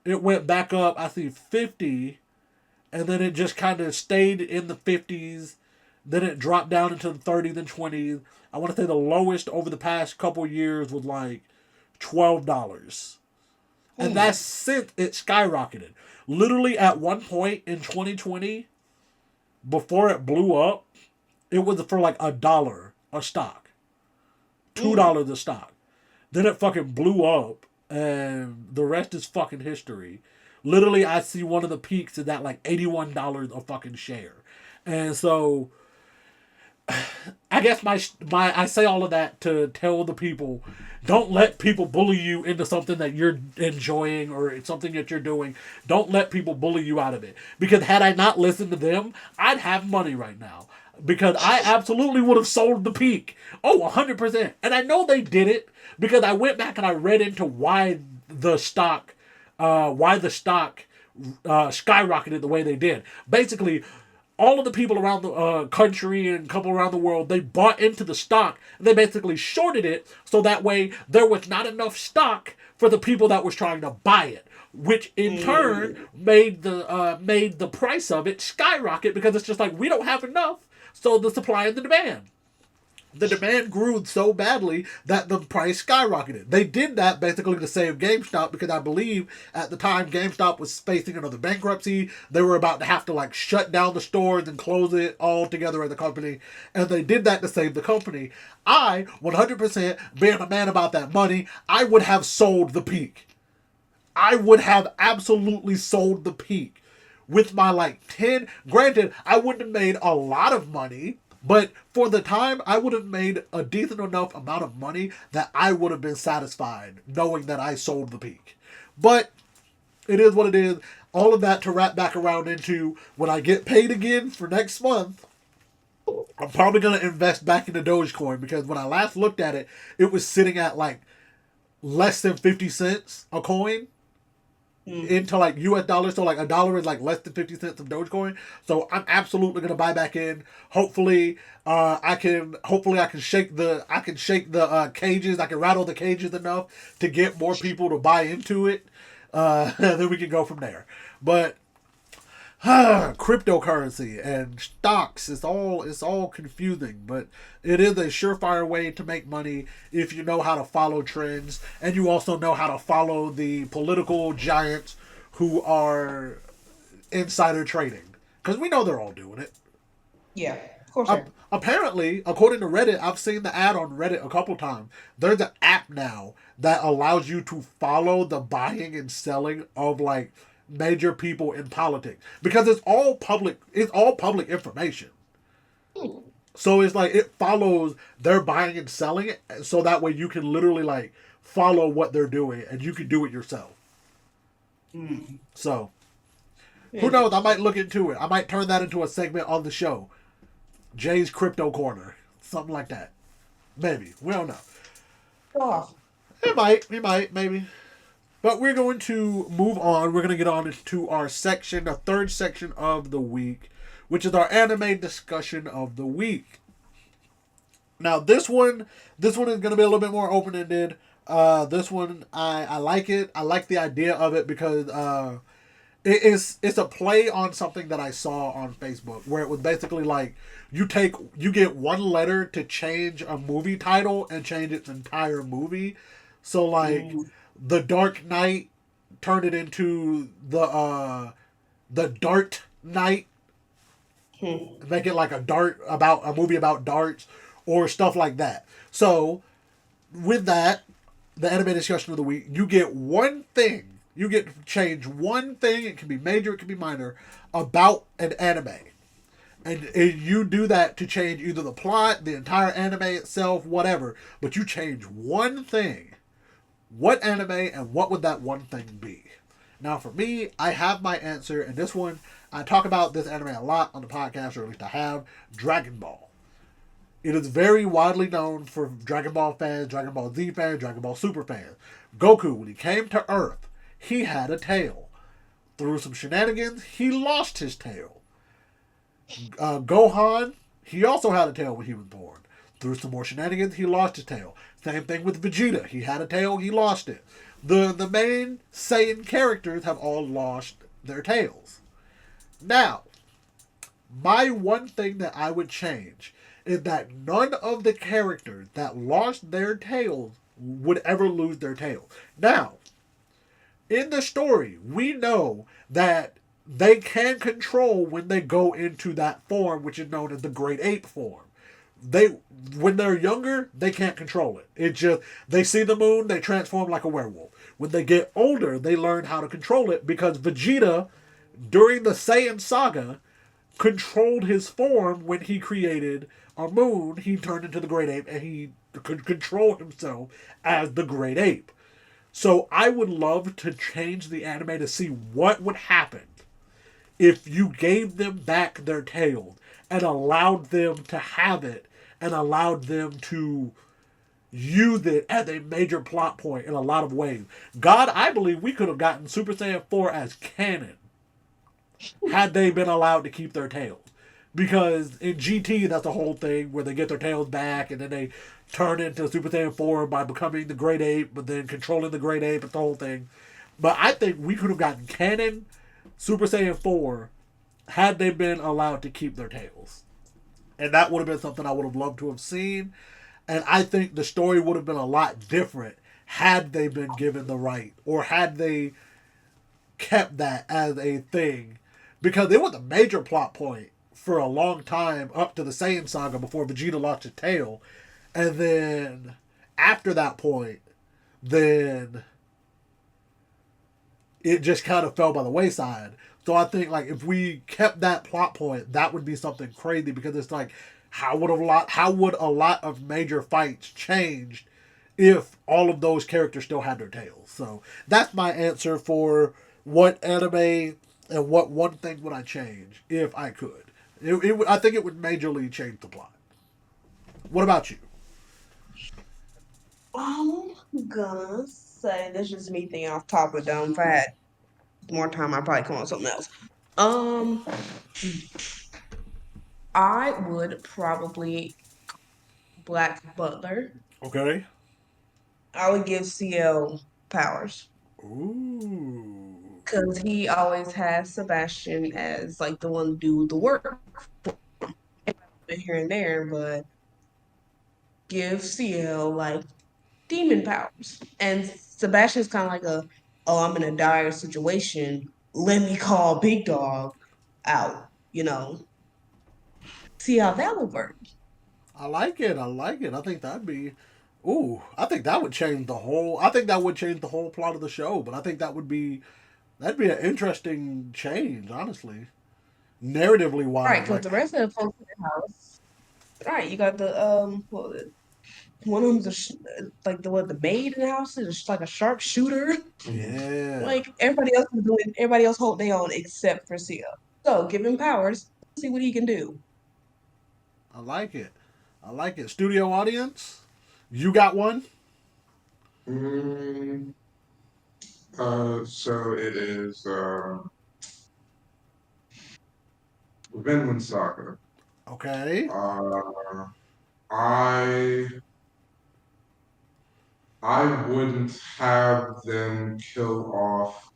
It went back up, I see 50. And then it just kind of stayed in the 50s. Then it dropped down into the 30s and 20s. I want to say the lowest over the past couple years was like $12. And that's since it skyrocketed. Literally at one point in 2020, before it blew up, it was for like $1 a stock. $2 a stock. Then it fucking blew up, and the rest is fucking history. Literally, I see one of the peaks is at like $81 a fucking share. And so, I guess I say all of that to tell the people, don't let people bully you into something that you're enjoying or it's something that you're doing. Don't let people bully you out of it. Because had I not listened to them, I'd have money right now. Because I absolutely would have sold the peak. Oh, 100%. And I know they did it because I went back and I read into why the stock skyrocketed the way they did. Basically, all of the people around the country and a couple around the world, they bought into the stock. And they basically shorted it so that way there was not enough stock for the people that was trying to buy it, which in turn made the price of it skyrocket because it's just like we don't have enough. So the supply and the demand. The demand grew so badly that the price skyrocketed. They did that basically to save GameStop because I believe at the time GameStop was facing another bankruptcy. They were about to have to like shut down the stores and close it all together as a company. And they did that to save the company. I, 100%, being a man about that money, I would have sold the peak. I would have absolutely sold the peak. With my like 10, granted, I wouldn't have made a lot of money. But for the time, I would have made a decent enough amount of money that I would have been satisfied knowing that I sold the peak. But it is what it is. All of that to wrap back around into when I get paid again for next month, I'm probably going to invest back into Dogecoin because when I last looked at it, it was sitting at like less than 50 cents a coin. Into like US dollars, so like $1 is like less than 50 cents of Dogecoin. So I'm absolutely gonna buy back in. Hopefully, I can shake the cages. I can rattle the cages enough to get more people to buy into it. And then we can go from there. But cryptocurrency and stocks, it's all confusing, but it is a surefire way to make money if you know how to follow trends and you also know how to follow the political giants who are insider trading, because we know they're all doing it. Yeah, of course. Apparently, according to Reddit, I've seen the ad on Reddit a couple times. There's an app now that allows you to follow the buying and selling of like major people in politics because it's all public information. So it's like it follows their buying and selling it, so that way you can literally like follow what they're doing and you can do it yourself. So who knows, I might look into it. I might turn that into a segment on the show, Jay's Crypto Corner, something like that. Maybe, we don't know. Oh. It might maybe. But we're going to move on. We're going to get on into our section, the third section of the week, which is our anime discussion of the week. Now, this one is going to be a little bit more open-ended. This one, I like it. I like the idea of it because it's a play on something that I saw on Facebook, where it was basically like you get one letter to change a movie title and change its entire movie. So like The Dark Knight turned it into the the Dart Knight, Hmm. make it like a movie about darts or stuff like that. So with that, the anime discussion of the week, you get one thing. You get to change one thing. It can be major, it can be minor, about an anime. And you do that to change either the plot, the entire anime itself, whatever. But you change one thing. What anime and what would that one thing be? Now, for me, I have my answer, and this one, I talk about this anime a lot on the podcast, or at least I have Dragon Ball. It is very widely known for Dragon Ball fans, Dragon Ball Z fans, Dragon Ball Super fans. Goku, when he came to Earth, he had a tail. Through some shenanigans, he lost his tail. Gohan, he also had a tail when he was born. Through some more shenanigans, he lost his tail. Same thing with Vegeta. He had a tail, he lost it. The main Saiyan characters have all lost their tails. Now, my one thing that I would change is that none of the characters that lost their tails would ever lose their tails. Now, in the story, we know that they can control when they go into that form, which is known as the Great Ape form. They, when they're younger, they can't control it. It just they see the moon, they transform like a werewolf. When they get older, they learn how to control it because Vegeta, during the Saiyan saga, controlled his form when he created a moon. He turned into the Great Ape and he could control himself as the Great Ape. So I would love to change the anime to see what would happen if you gave them back their tails and allowed them to have it and allowed them to use it as a major plot point in a lot of ways. God, I believe we could have gotten Super Saiyan 4 as canon had they been allowed to keep their tails. Because in GT, that's the whole thing where they get their tails back and then they turn into Super Saiyan 4 by becoming the Great Ape, but then controlling the Great Ape. It's the whole thing. But I think we could have gotten canon Super Saiyan 4 had they been allowed to keep their tails. And that would have been something I would have loved to have seen. And I think the story would have been a lot different had they been given the right or had they kept that as a thing. Because it was a major plot point for a long time up to the Saiyan saga before Vegeta lost his tail. And then after that point, then it just kind of fell by the wayside. So I think like if we kept that plot point, that would be something crazy because it's like how would a lot of major fights changed if all of those characters still had their tails? So that's my answer for what anime and what one thing would I change if I could. I think it would majorly change the plot. What about you? I'm gonna say this is just me thinking off top of dumb fat. More time, I probably come on something else. Um, I would probably Black Butler. Okay. I would give CL powers Ooh. because he always has Sebastian as like the one to do the work here and there, but give CL like demon powers. And Sebastian's kind of like oh, I'm in a dire situation. Let me call Big Dog out, see how that would work. I like it. I like it. I think that'd be. Ooh, I think that would change the whole. I think that would change the whole plot of the show. But I think that'd be an interesting change, honestly, narratively Right, wise. because Like, the rest of the folks in the house, right, you got one of them's like the maid in the house is like a sharpshooter. yeah, Like everybody else hold their own except for Sia. So give him powers, see what he can do. I like it. I like it. Studio audience, you got one? Mm, so it is Vinland Saga. Okay. Uh, I I wouldn't have them kill off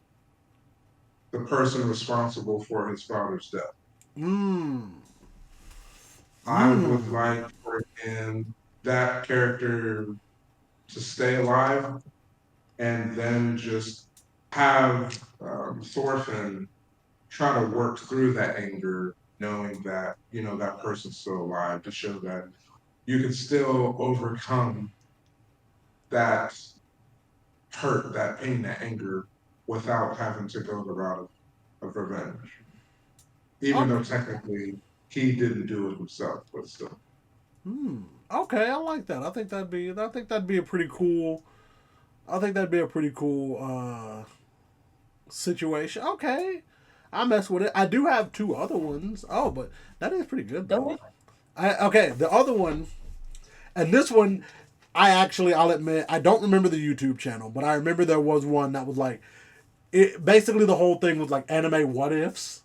the person responsible for his father's death. Mmm. I would Mmm. like for him that character to stay alive and then just have Thorfinn. try to work through that anger, knowing that, that person's still alive, to show that you can still overcome that hurt, that pain, that anger without having to go the route of revenge. Even though Okay. technically he didn't do it himself, but still. Okay, I like that. I think that'd be a pretty cool. I think that'd be a pretty cool situation. Okay, I mess with it. I do have two other ones. Oh, but that is pretty good Go though. ahead. Okay, the other one, and this one, I'll admit, I don't remember the YouTube channel, but I remember there was one that was like, it basically the whole thing was like anime what ifs,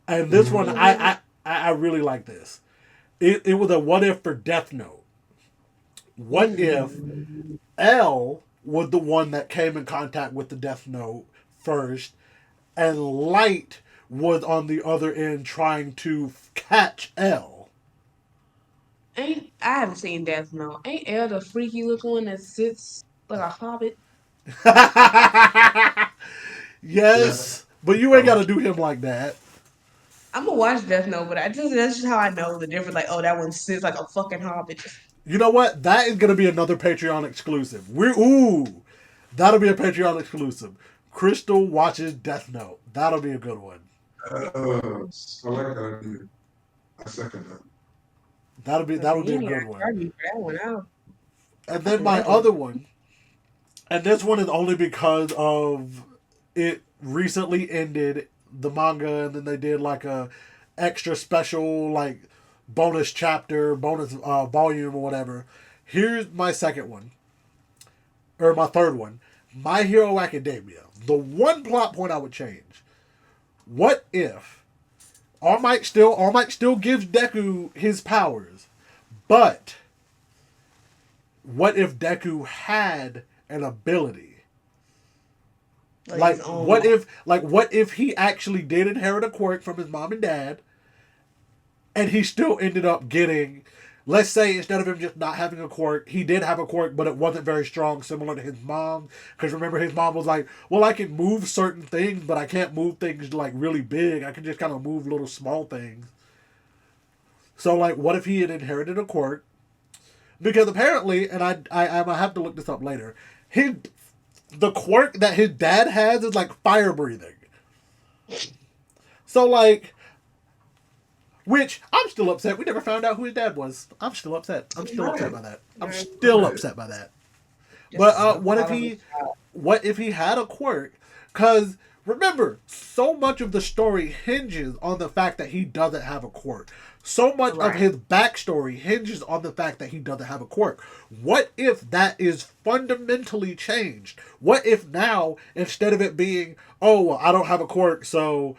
and this one Mm-hmm. I really like this. It was a what if for Death Note. What if Mm. L was the one that came in contact with the Death Note first, and Light was on the other end trying to catch L. I haven't seen Death Note. Ain't Elle the freaky looking one that sits like a hobbit? Yeah. Yes, but you ain't got Um, to do him like that. I'm gonna watch Death Note, but that's just how I know the difference. Like, oh, that one sits like a fucking hobbit. You know what? That is going to be another Patreon exclusive. That'll be a Patreon exclusive. Crystal watches Death Note. That'll be a good one. I like that idea. I second that. Cause That'll be he a ain't good gotta one. charge me for that one. And I then can my live with other it. one, and this one is only because of it recently ended the manga, and then they did like a extra special like bonus chapter, bonus volume or whatever. Here's my second one, or my third one, My Hero Academia. The one plot point I would change. What if All Might still gives Deku his powers, but what if Deku had an ability? Like his own. What if he actually did inherit a quirk from his mom and dad, and he still ended up getting, let's say instead of him just not having a quirk, he did have a quirk, but it wasn't very strong, similar to his mom. Because remember, his mom was like, "Well, I can move certain things, but I can't move things like really big. I can just kind of move little small things." So, like, what if he had inherited a quirk? Because apparently, and I have to look this up later, his the quirk that his dad has is like fire breathing. So like, which I'm still upset. We never found out who his dad was. I'm still upset. I'm still upset Right. by that. I'm Right. still Right. upset by that. But Just a what if thought of a he, child. what if he had a quirk? Because remember, so much of the story hinges on the fact that he doesn't have a quirk. So much of Right. his backstory hinges on the fact that he doesn't have a quirk. What if that is fundamentally changed? What if now, instead of it being, oh, well, I don't have a quirk, so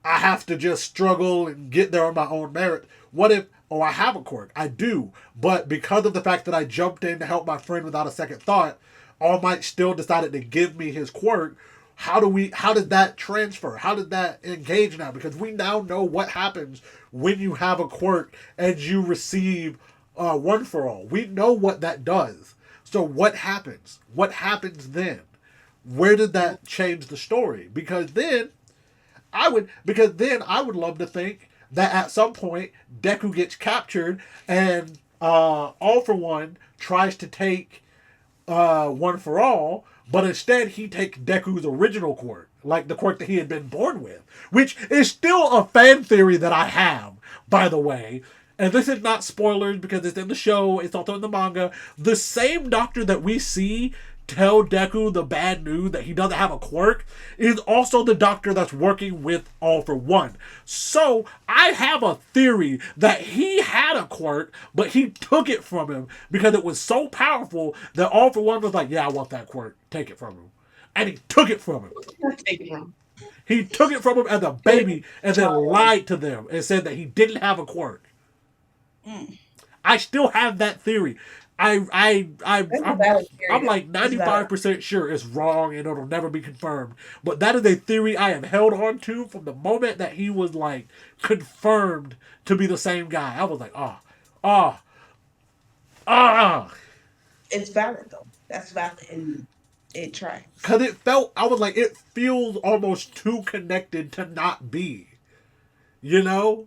I have to just struggle and get there on my own merit? What if, oh, I have a quirk? I do. But because of the fact that I jumped in to help my friend without a second thought, All Might still decided to give me his quirk. How did that transfer? How did that engage now? Because we now know what happens when you have a quirk and you receive one for all. We know what that does. So what happens? What happens then? Where did that change the story? Because then I would love to think that at some point Deku gets captured and All for One tries to take One for All, but instead he takes Deku's original quirk, like the quirk that he had been born with, which is still a fan theory that I have, by the way. And this is not spoilers because it's in the show, it's also in the manga. The same doctor that we see tell Deku the bad news that he doesn't have a quirk is also the doctor that's working with All for One. So I have a theory that he had a quirk, but he took it from him because it was so powerful that All for One was like, "Yeah, I want that quirk. Take it from him." And he took it from him. Take it from He took it from him as a good baby and then child. lied to them and said that he didn't have a quirk. Mm. I still have that theory. I I I That's a I'm valid I'm theory. like That's valid. 95% sure it's wrong and it'll never be confirmed. But that is a theory I have held on to from the moment that he was like confirmed to be the same guy. I was like, ah. It's valid though. That's valid. And It tracks. Because I was like, it feels almost too connected to not be. You know?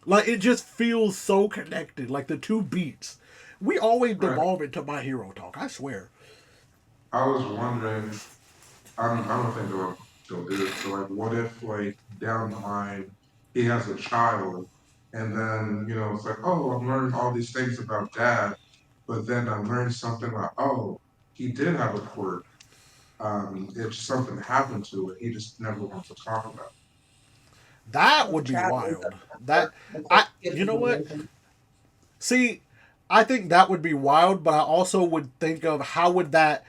Like, it just feels so connected. Like, the two beats. We always Right. devolve into My Hero talk, I swear. I was wondering, I don't think they'll do it. So like, what if like down the line he has a child, and then it's like, oh, I'm learning all these things about dad, but then I learned something like, oh, he did have a quirk. If something happened to it, he just never wants to talk about it. That So the would be child is wild. the, That, the you know what? version. See, I think that would be wild, but I also would think of how would that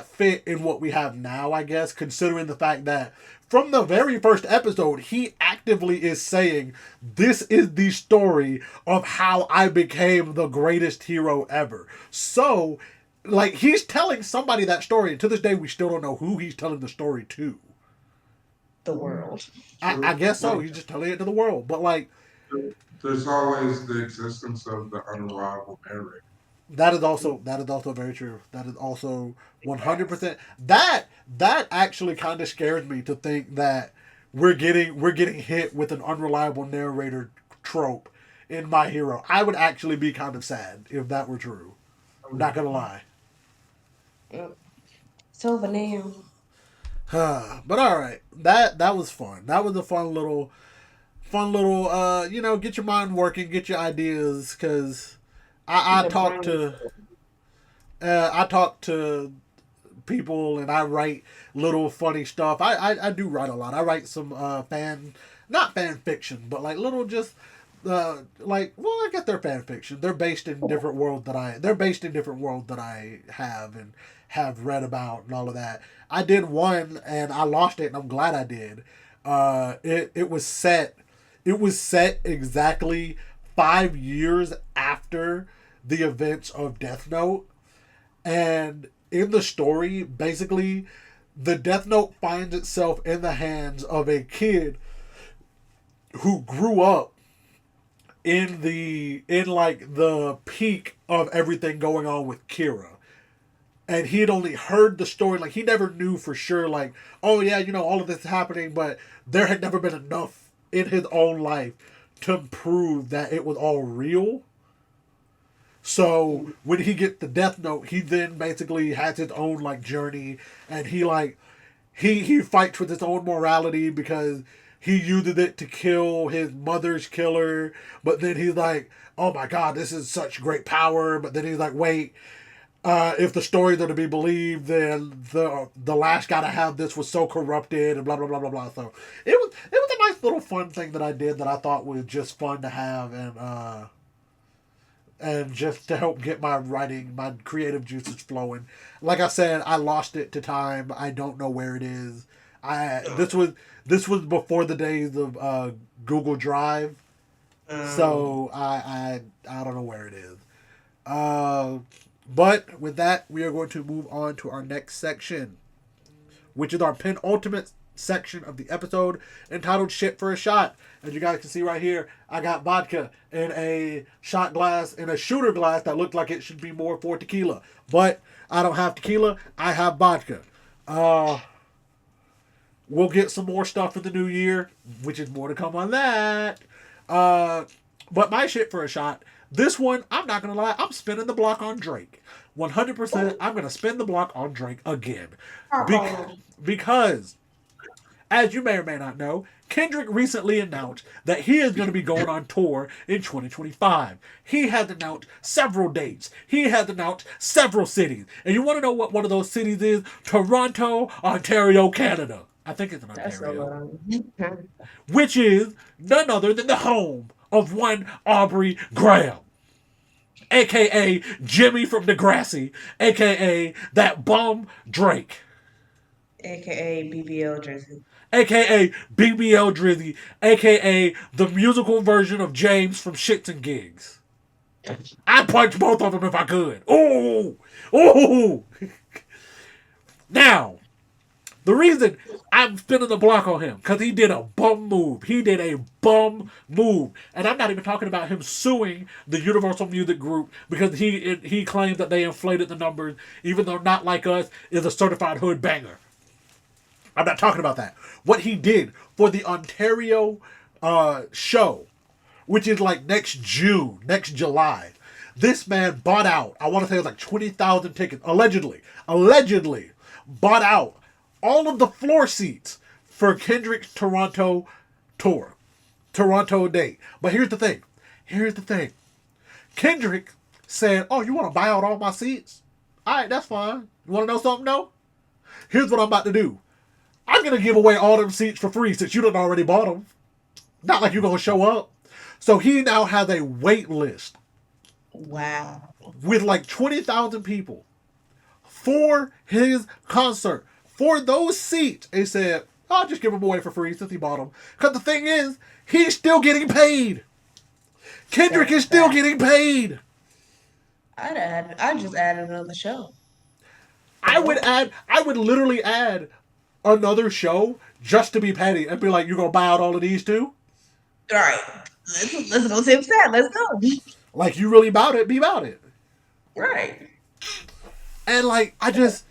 fit in what we have now, I guess, considering the fact that from the very first episode, he actively is saying, this is the story of how I became the greatest hero ever. So, like, he's telling somebody that story, and to this day, we still don't know who he's telling the story to. The world. I guess so. Well, He's just telling it to the world. But, like, there's always the existence of the unreliable narrator. That is also very true. That is also 100%. That actually kind of scares me to think that we're getting hit with an unreliable narrator trope in My Hero. I would actually be kind of sad if that were true. I'm not gonna lie. Yep. So for now, But all right, that was fun. That was a fun little get your mind working, get your ideas, because I the talked brain. to I talk to people and I write little funny stuff. I do write a lot. I write some not fan fiction, but like little just I guess they're fan fiction. They're based in different worlds that I have and have read about and all of that. I did one and I lost it and I'm glad I did. It was set exactly 5 years after the events of Death Note, and in the story, basically, the Death Note finds itself in the hands of a kid who grew up in the peak of everything going on with Kira. And he had only heard the story, like he never knew for sure, like, oh yeah, all of this is happening, but there had never been enough in his own life to prove that it was all real. So when he gets the Death Note, he then basically has his own like journey, and he fights with his own morality because he uses it to kill his mother's killer. But then he's like, "Oh my God, this is such great power!" But then he's like, "Wait, if the stories are to be believed, then the last guy to have this was so corrupted and blah blah blah blah blah." So it was a nice little fun thing that I did that I thought was just fun to have and just to help get my writing, my creative juices flowing. Like I said, I lost it to time. I don't know where it is. I this was before the days of Google Drive, so I don't know where it is. But with that, we are going to move on to our next section, which is our penultimate section of the episode, entitled Shit for a Shot. As you guys can see right here, I got vodka in a shot glass, in a shooter glass that looked like it should be more for tequila. But I don't have tequila, I have vodka. We'll get some more stuff in the new year, which is more to come on that. But my shit for a shot, this one, I'm not going to lie, I'm spinning the block on Drake. 100%, I'm going to spin the block on Drake again. Because, as you may or may not know, Kendrick recently announced that he is going to be going on tour in 2025. He has announced several dates. He has announced several cities. And you want to know what one of those cities is? Toronto, Ontario, Canada. I think it's in Ontario. Which is none other than the home of one Aubrey Graham, a.k.a. Jimmy from Degrassi, a.k.a. that bum Drake, AKA BBL Drizzy. a.k.a. BBL Drizzy, a.k.a. the musical version of James from Shits and Gigs. I'd punch both of them if I could. Ooh! Ooh! Now, The reason I'm spinning the block on him, because he did a bum move. He did a bum move. And I'm not even talking about him suing the Universal Music Group because he claims that they inflated the numbers, even though Not Like Us is a certified hood banger. I'm not talking about that. What he did for the Ontario show, which is like next June, next July, this man bought out, I want to say it was like 20,000 tickets, allegedly, bought out all of the floor seats for Kendrick's Toronto tour, Toronto date. But here's the thing. Kendrick said, oh, you want to buy out all my seats? All right, that's fine. You want to know something, though? Here's what I'm about to do. I'm going to give away all them seats for free since you done already bought them. Not like you're going to show up. So he now has a wait list. Wow. With like 20,000 people for his concert. For those seats, he said, I'll just give them away for free since he bought them. Because the thing is, he's still getting paid. Kendrick is still getting paid. I'd just add another show. I would literally add another show just to be petty and be like, you gonna buy out all of these too? All right. Let's go see that. Let's go. Like, you really about it, be about it. Right. And like, I just,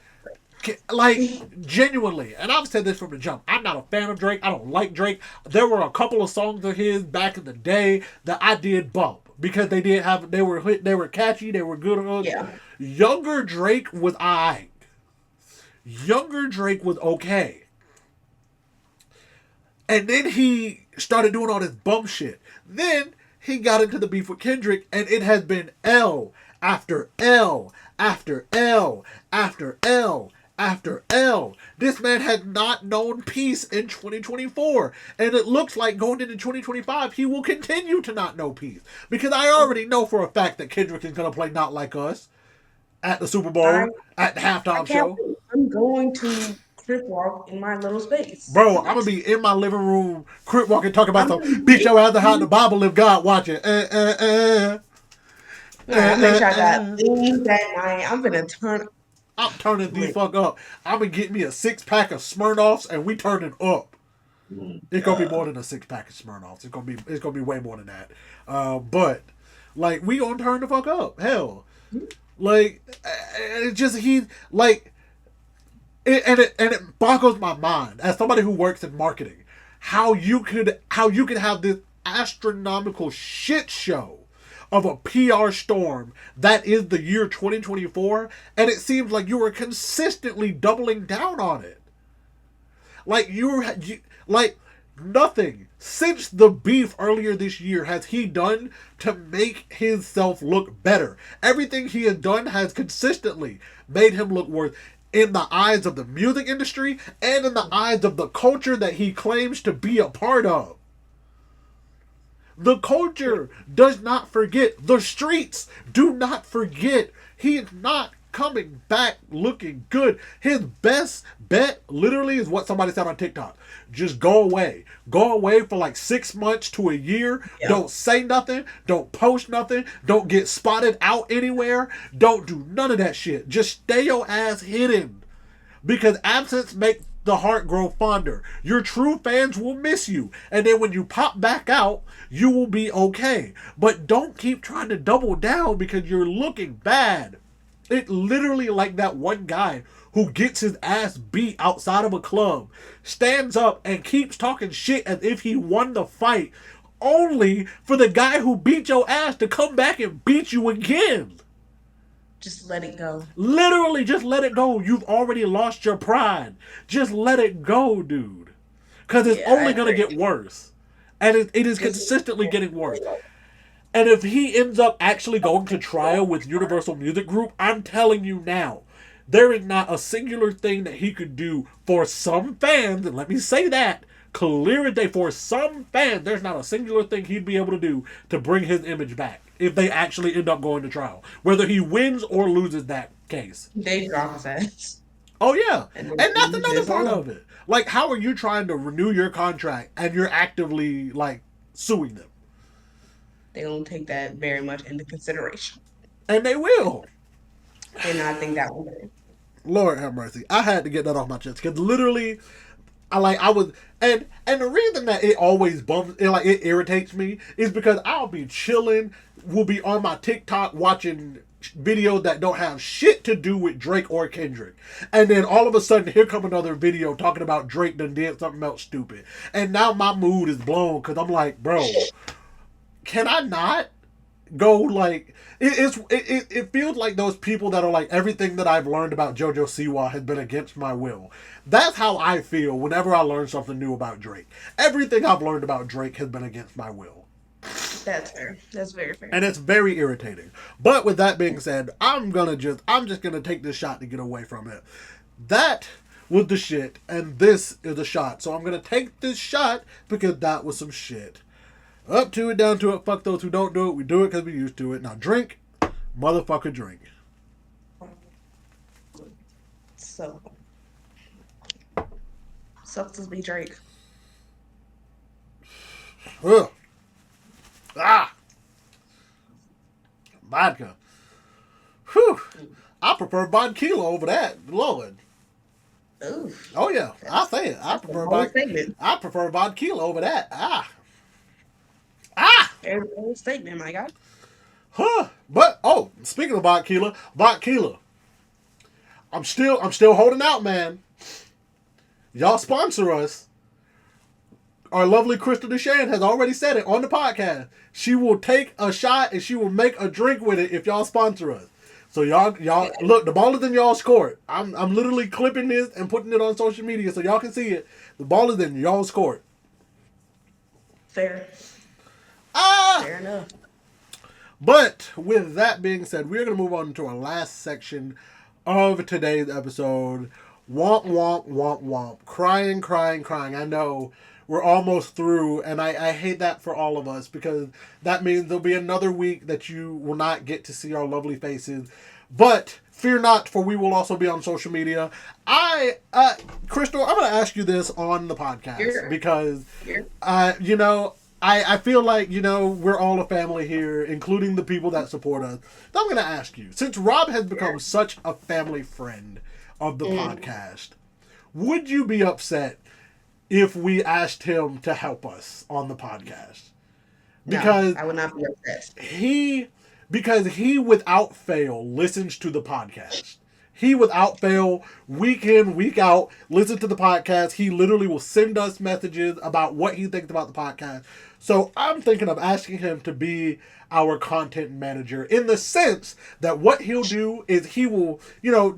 like, genuinely, and I've said this from the jump, I'm not a fan of Drake. I don't like Drake. There were a couple of songs of his back in the day that I did bump because they were catchy, they were good. Yeah. Younger Drake was alright. Younger Drake was okay. And then he started doing all this bum shit. Then he got into the beef with Kendrick, and it has been L after L after L after L after L. This man had not known peace in 2024. And it looks like going into 2025, he will continue to not know peace. Because I already know for a fact that Kendrick is going to play Not Like Us at the Super Bowl, at the halftime show. I'm going to crip walk in my little space. Bro, I'm going to be in my living room, crip walking, talking about some, beat your ass how the Bible if God watching. I make sure I got things that night. I'm turning the fuck up. I'm going to get me a 6-pack of Smirnoffs and we turning up. It's going to be more than a 6-pack of Smirnoffs. It's going to be way more than that. But, like, we going to turn the fuck up. Hell. Like, it just, it boggles my mind as somebody who works in marketing, how you could have this astronomical shit show of a PR storm that is the year 2024, and it seems like you were consistently doubling down on it. Like like nothing since the beef earlier this year has he done to make himself look better. Everything he has done has consistently made him look worse in the eyes of the music industry and in the eyes of the culture that he claims to be a part of. The culture does not forget. The streets do not forget. He is not coming back looking good. His best bet literally is what somebody said on TikTok. Just go away. Go away for like 6 months to a year. Yeah. Don't say nothing. Don't post nothing. Don't get spotted out anywhere. Don't do none of that shit. Just stay your ass hidden. Because absence makes the heart grow fonder. Your true fans will miss you. And then when you pop back out, you will be okay. But don't keep trying to double down because you're looking bad. It literally like that one guy who gets his ass beat outside of a club, stands up and keeps talking shit as if he won the fight, only for the guy who beat your ass to come back and beat you again. Just let it go. Literally, just let it go. You've already lost your pride. Just let it go, dude. Because it's only going to get worse. And it is consistently getting worse. And if he ends up actually going to trial with Universal Music Group, I'm telling you now, there is not a singular thing that he could do for some fans, and let me say that, clear as day, for some fans, there's not a singular thing he'd be able to do to bring his image back if they actually end up going to trial. Whether he wins or loses that case. They drop his ass. Oh, yeah. And that's another part of it. Like, how are you trying to renew your contract and you're actively, like, suing them? They don't take that very much into consideration. And they will. And I think that will hurt. Lord have mercy. I had to get that off my chest because literally, I was, and the reason that it always it irritates me is because I'll be chilling, will be on my TikTok watching videos that don't have shit to do with Drake or Kendrick, and then all of a sudden here come another video talking about Drake done did something else stupid, and now my mood is blown because I'm like, bro, can I not go like it feels like those people that are like everything that I've learned about JoJo Siwa has been against my will. That's how I feel whenever I learn something new about Drake. Everything I've learned about Drake has been against my will. That's fair. That's very fair. And it's very irritating. But with that being said, I'm just gonna take this shot to get away from it. That was the shit, and this is a shot. So I'm gonna take this shot because that was some shit. Up to it, down to it, fuck those who don't do it. We do it because we used to it. Now drink, motherfucker drink. So, sucks to be Drake. Ugh. Ah! Vodka. Whew. I prefer vodka over that. Lord. Ooh. Oh yeah, I'll say it. I prefer vodka over that. Ah! Every statement, my God. Huh. But speaking of vodka, I'm still holding out, man. Y'all sponsor us. Our lovely Kristal DeShan has already said it on the podcast. She will take a shot and she will make a drink with it if y'all sponsor us. So y'all look, the ball is in y'all's court. I'm literally clipping this and putting it on social media so y'all can see it. The ball is in y'all's court. Fair. Fair enough. But with that being said, we're going to move on to our last section of today's episode. Womp, womp, womp, womp. Crying, crying, crying. I know we're almost through, and I hate that for all of us because that means there'll be another week that you will not get to see our lovely faces. But fear not, for we will also be on social media. Kristal, I'm going to ask you this on the podcast because, I feel like, we're all a family here, including the people that support us. So I'm going to ask you, since Rob has become such a family friend of the podcast, would you be upset if we asked him to help us on the podcast? Because no, I would not be upset. Because he without fail listens to the podcast. He without fail, week in, week out, listens to the podcast. He literally will send us messages about what he thinks about the podcast. So I'm thinking of asking him to be our content manager in the sense that what he'll do is he will,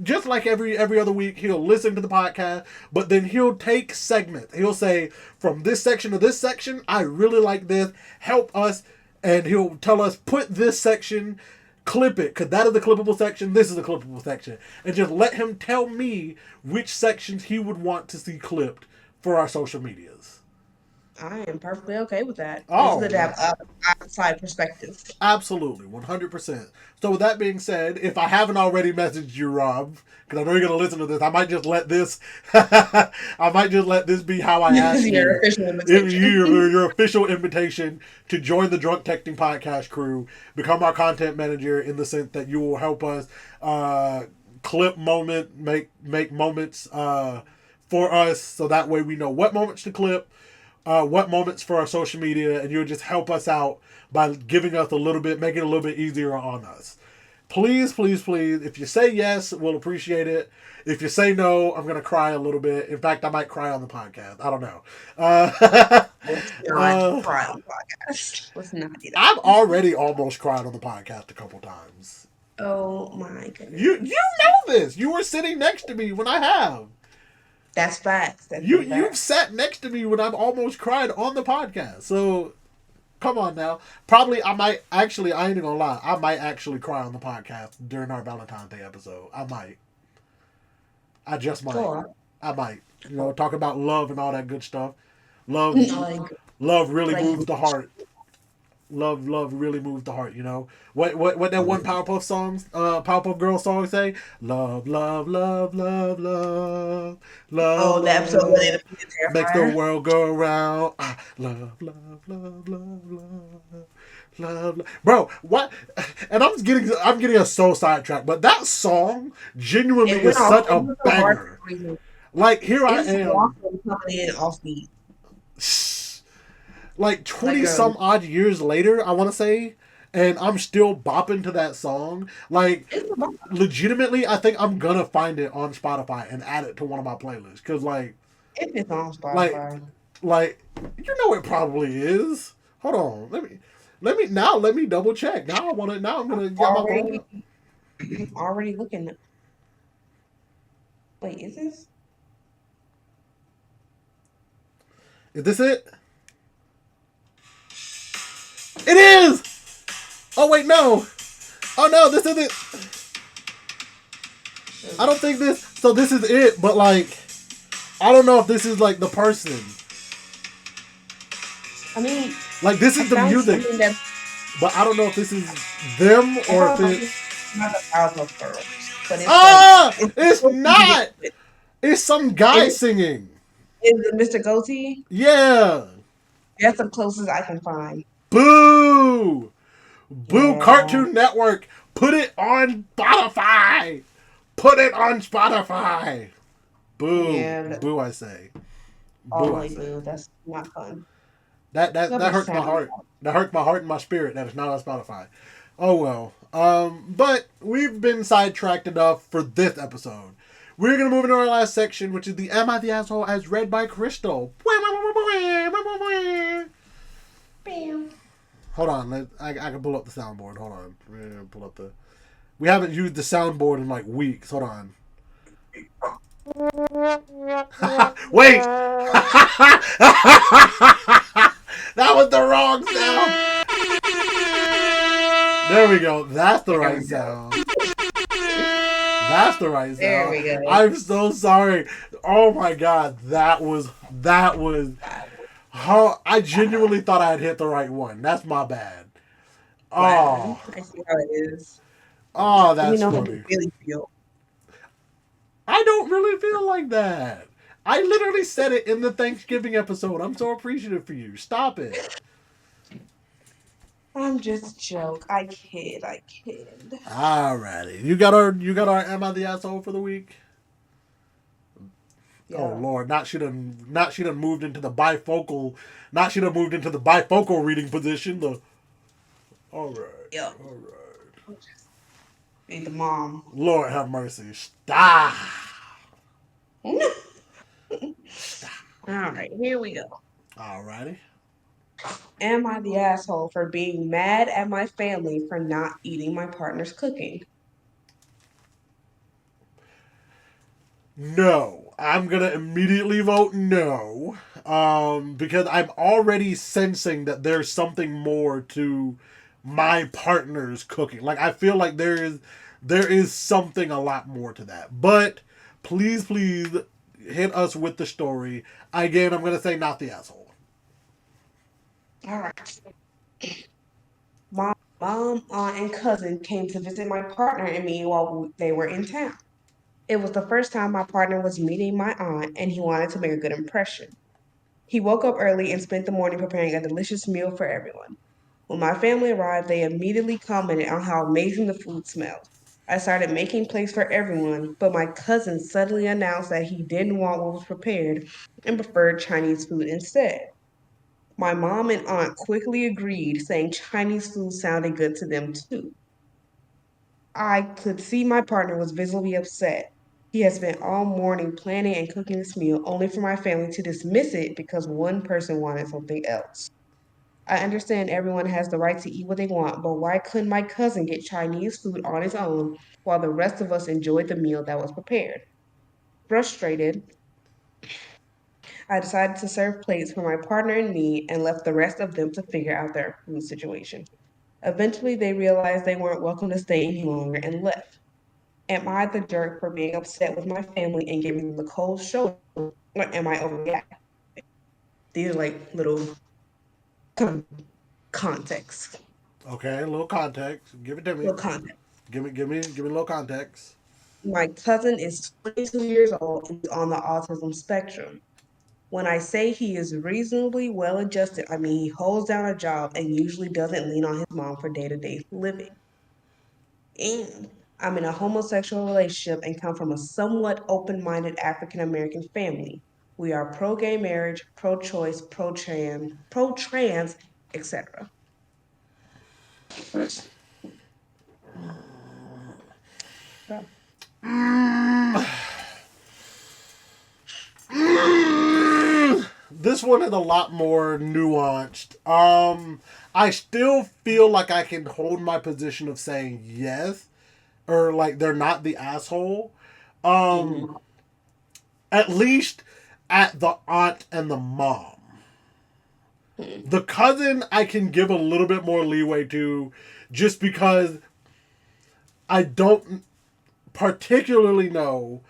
just like every other week, he'll listen to the podcast, but then he'll take segments. He'll say, from this section to this section, I really like this, help us, and he'll tell us, put this section, clip it, because that is the clippable section, this is the clippable section, and just let him tell me which sections he would want to see clipped for our social medias. I am perfectly okay with that. Oh, this is the outside perspective. Absolutely, 100%. So with that being said, if I haven't already messaged you, Rob, because I know you're going to listen to this, I might just let this be how I ask your official invitation. Your official invitation to join the Drunk Texting Podcast crew, become our content manager in the sense that you will help us clip make moments for us, so that way we know what moments to clip, what moments for our social media, and you'll just help us out by giving us a little bit, make it a little bit easier on us. Please, please, please, if you say yes, we'll appreciate it. If you say no, I'm going to cry a little bit. In fact, I might cry on the podcast. I don't know. Let's not cry on the podcast. Let's not do that. I've already almost cried on the podcast a couple times. Oh my goodness. You know this. You were sitting next to me when I have. That's facts. You've sat next to me when I've almost cried on the podcast. So, come on now. Probably I ain't even gonna lie. I might actually cry on the podcast during our Valentine's Day episode. I might. I just might. I might. Talk about love and all that good stuff. Love really moves the heart. Love really moves the heart, What that one Powerpuff Girls song say? Love, love, love, love, love, love. Oh, the episode where they makes the world go around. Love, love, love, love, love. Love, bro, what? And I'm getting us so sidetracked, but that song genuinely It went is off. such It a was a hard banger. reason. Like here I It's am, walking coming in off beat. like Like 20 girl, some odd years later, I want to say, and I'm still bopping to that song. Like it's a bop. legitimately, I think I'm gonna find it on Spotify and add it to one of my playlists because If it's on like Spotify. like you know it probably is. Hold on, let me double check. Now I want to. Now I'm gonna get my phone. Already I'm already looking. Wait, is this? Is this it? It is. Oh wait, no. Oh no, this isn't. I don't think this. So this is it, but like, I don't know if this is like the person. I mean, Like this I is the found music, something that but I don't know if this is them I or if found something it's. not a Powerpuff Girls, but it's like Ah! it's It's supposed to be not. It's some guy is singing. it Mr. Goatee? Yeah. That's the closest I can find. Boo. Boo. Yeah, Cartoon Network. Put it on Spotify. Put it on Spotify. Boo. yeah, Boo. I say. all the Boo. I way say. boo. That's not fun. That Nothing hurts my sounding heart. That hurts my heart and my spirit. That is not on Spotify. Oh well. But we've been sidetracked enough for this episode. We're gonna move into our last section, which is the "Am I the Asshole?" as read by Kristal. bam. Hold on, I can pull up the soundboard. Hold on, pull up the. We haven't used the soundboard in like weeks. Hold on. Wait. That was the wrong sound. There we go. That's the There right we go. sound. That's the right There sound. we go. I'm so sorry. Oh my god, that was. How I genuinely thought I had hit the right one. That's my bad. Wow. Oh, I see how it is. oh, Let me that's know how you funny. really feel. I don't really feel like that. I literally said it in the Thanksgiving episode. I'm so appreciative for you. Stop it. I'm just joke. I kid. I kid. Alrighty, you got our Am I the Asshole for the week? Oh Yeah. Lord, not she done moved into the bifocal, not she done moved into the bifocal reading position. The all right, Yeah. all right. Be the mom. Lord have mercy. Stop. All Stop. right, here we go. Alrighty. Am I the asshole for being mad at my family for not eating my partner's cooking? No, I'm gonna immediately vote no. Because I'm already sensing that there's something more to my partner's cooking. Like I feel like there is something a lot more to that. But please hit us with the story. Again, I'm gonna say not the asshole. All right. My mom, aunt, and cousin came to visit my partner and me while they were in town. It was the first time my partner was meeting my aunt, and he wanted to make a good impression. He woke up early and spent the morning preparing a delicious meal for everyone. When my family arrived, they immediately commented on how amazing the food smelled. I started making plates for everyone, but my cousin suddenly announced that he didn't want what was prepared and preferred Chinese food instead. My mom and aunt quickly agreed, saying Chinese food sounded good to them too. I could see my partner was visibly upset. He had spent all morning planning and cooking this meal only for my family to dismiss it because one person wanted something else. I understand everyone has the right to eat what they want, but why couldn't my cousin get Chinese food on his own while the rest of us enjoyed the meal that was prepared? Frustrated, I decided to serve plates for my partner and me and left the rest of them to figure out their food situation. Eventually, they realized they weren't welcome to stay any longer and left. Am I the jerk for being upset with my family and giving them the cold shoulder, or am I overreacting? These are like little con- context, Okay, a little context. Give it to me. little context. Give me a little context. My cousin is 22 years old and is on the autism spectrum. When I say he is reasonably well adjusted, I mean he holds down a job and usually doesn't lean on his mom for day to day living. And I'm in a homosexual relationship and come from a somewhat open minded African American family. We are pro gay marriage, pro choice, pro trans, etc. This one is a lot more nuanced. I still feel like I can hold my position of saying yes, or like they're not the asshole. Um, Mm-hmm. at least at the aunt and the mom. Mm-hmm. The cousin I can give a little bit more leeway to, just because I don't particularly know.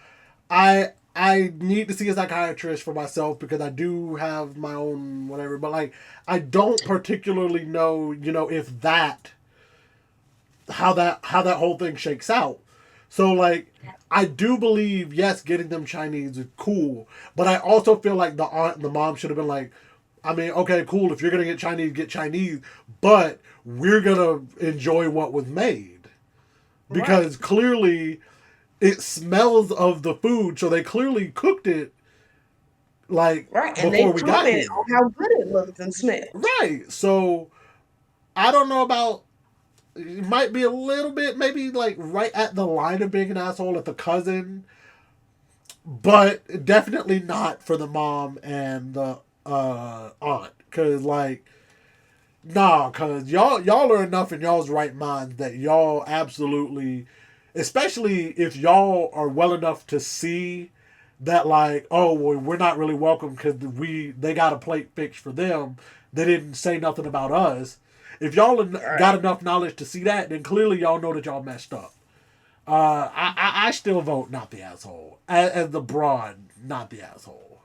I need to see a psychiatrist for myself because I do have my own whatever, but like I don't particularly know, if that how that whole thing shakes out. So like I do believe yes, getting them Chinese is cool, but I also feel like the aunt and the mom should have been like, I mean, okay, cool, if you're gonna get Chinese, but we're gonna enjoy what was made Right, because clearly it smells of the food, so they clearly cooked it like right. And they before we got commented here. on how good it looked and smelled. Right. So I don't know about, it might be a little bit maybe like right at the line of being an asshole at the cousin, but definitely not for the mom and the aunt. Cause like nah, cause y'all are enough in y'all's right minds that y'all absolutely, especially if y'all are well enough to see that like, oh well, we're not really welcome because they got a plate fixed for them. They didn't say nothing about us. If y'all Right. got enough knowledge to see that, then clearly y'all know that y'all messed up. I still vote not the asshole as the broad, not the asshole.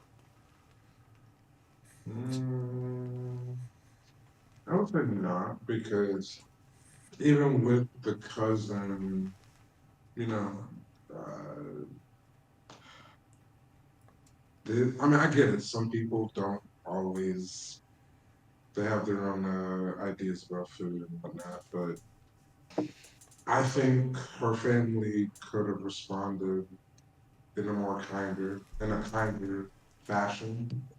Mm, I would say not because even with the cousin, you know, uh, I mean, I get it. Some people don't always, they have their own ideas about food and whatnot, but I think her family could have responded in a kinder fashion.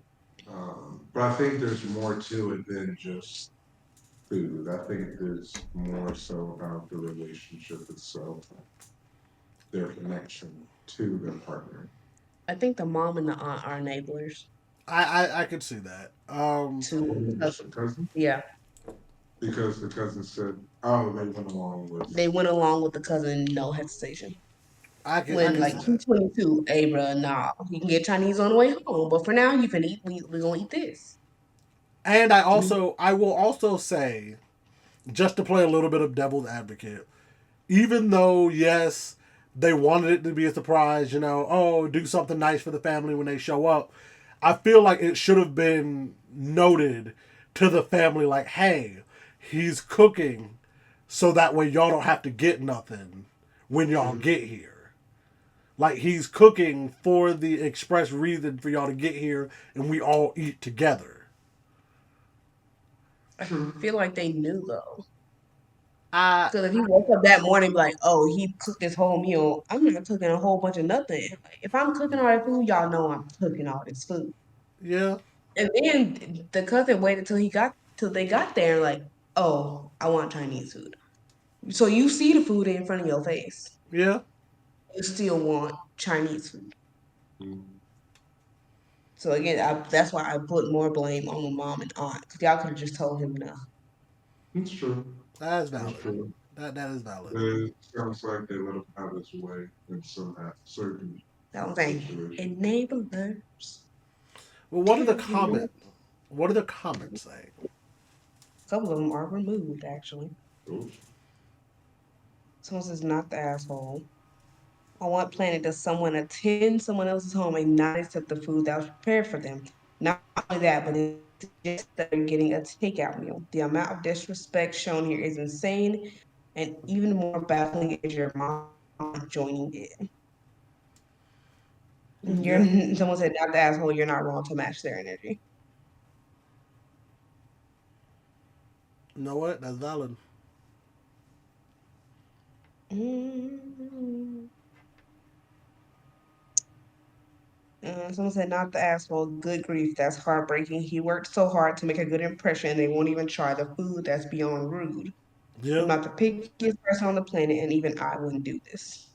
But I think there's more to it than just food. I think there's more so about the relationship itself, their connection to their partner. I think the mom and the aunt are enablers I could see that. to Just the cousin, yeah. because the cousin said, "Oh, they went along with." They went along with the cousin, no hesitation. I When can like see that. 222, hey bruh, nah, you can get Chinese on the way home, but for now you can eat. We gonna eat this. And I will also say, just to play a little bit of devil's advocate, even though yes, they wanted it to be a surprise, oh, do something nice for the family when they show up. I feel like it should have been noted to the family like, hey, he's cooking so that way y'all don't have to get nothing when y'all True, get here. Like he's cooking for the express reason for y'all to get here and we all eat together. I true. feel like they knew though, I because if he woke up that morning be like, oh, he cooked this whole meal, I'm not cooking a whole bunch of nothing. Like, if I'm cooking all that food, y'all know I'm cooking all this food. yeah, And then the cousin waited till they got there, like, oh, I want Chinese food. So you see the food in front of your face. yeah, You still want Chinese food. Mm, So again, that's why I put more blame on the mom and aunt because y'all could have just told him no. it's true. that is It's valid. true. That is valid. It sounds like they let him have his way in some certain That was saying situation. enablers. Well, Terrible. what are the comments saying? A couple of them are removed actually. Oh, Someone says not the asshole. On what planet does someone attend someone else's home and not accept the food that was prepared for them? Not only that, but it's just that they're getting a takeout meal. The amount of disrespect shown here is insane, and even more baffling is your mom joining in. You're Yeah. someone said not the asshole. You're not wrong to match their energy. You know what? That's valid. Mm. Someone said not the asshole. Good grief, that's heartbreaking. He worked so hard to make a good impression, and they won't even try the food. That's beyond rude. I'm Yep. not the pickiest person on the planet, and even I wouldn't do this.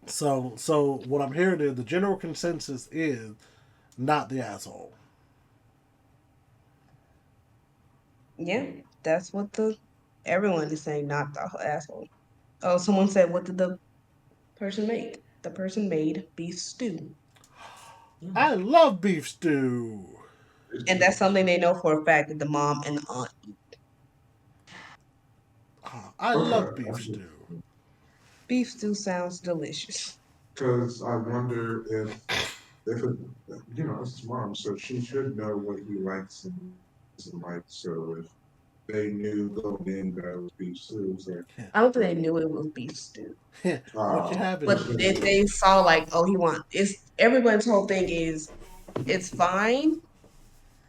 So what I'm hearing is the general consensus is not the asshole. Yeah, that's what the everyone is saying. Not the asshole. Oh, someone said, what did the person make? The person made beef stew. I love beef stew. And that's something they know for a fact that the mom and the aunt. I love Okay, beef stew. Beef stew sounds delicious. because I wonder if it, it's his mom, so she should know what he likes and doesn't like. So if they knew going in that it was beef stew, it's like, I don't think they knew it was beef stew. What you oh, having But there? if they saw like, oh, he want it's everyone's whole thing is it's fine,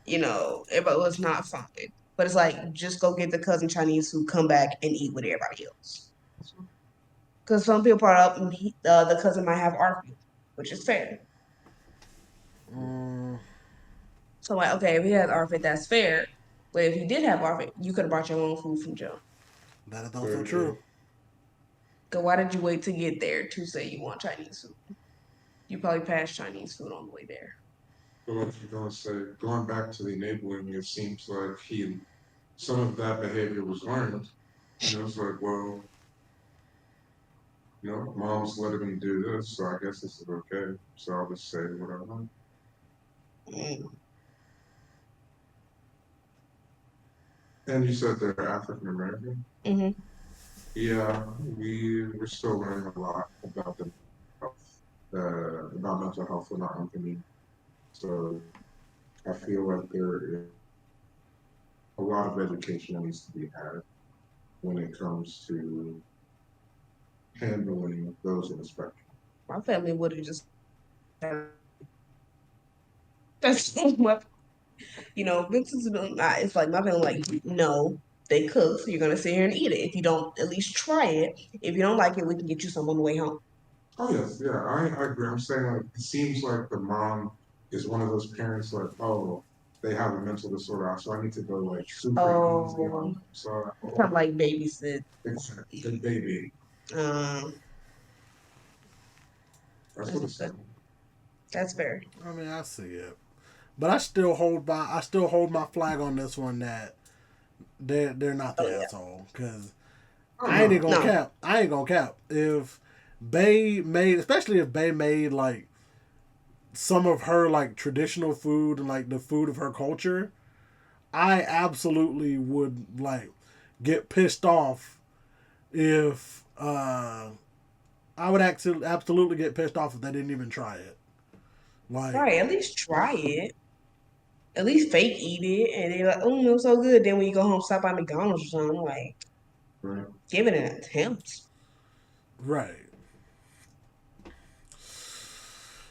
but it was not fine. But it's like just go get the cousin Chinese food, come back and eat with everybody else. Because some people brought up the cousin might have RP, which is fair. Mm, So like, okay, if he has RP, that's fair. But if he did have RP, you could have brought your own food from Joe. that is also very true. true. So why did you wait to get there to say you want Chinese food? You probably passed Chinese food on the way there. But like you're gonna say, going back to the enabling, it seems like some of that behavior was learned. It's like, well, mom's letting me do this, so I guess this is okay. So I'll just say what I want. Mm. And you said they're African American. Hmm. Yeah, we're still learning a lot about about mental health in our company. So I feel like there is a lot of education that needs to be had when it comes to handling those in the spectrum. My family would have just that's what Vincent's not. It's like my family like no, they cook, so you're gonna sit here and eat it. If you don't at least try it, if you don't like it, we can get you some on the way home. Oh yes, yeah, I agree. I'm saying like it seems like the mom is one of those parents like, oh, they have a mental disorder, so I need to go like super easy on Oh, them. So kind of like babysit. exactly, good baby. Um, That's what that's, it's that, saying. that's fair. I mean, I see it, but I still hold my flag on this one that they're not Oh the yeah, asshole because Oh I ain't no, gonna no. cap. I ain't gonna cap if Bay made, especially if Bay made like some of her like traditional food and like the food of her culture. I absolutely would like get pissed off if I would actually absolutely get pissed off if they didn't even try it. Like, Right, at least try it. At least fake eat it, and they're like, "Oh, no, so good." Then when you go home, stop by McDonald's or something, like right? give it an attempt. right.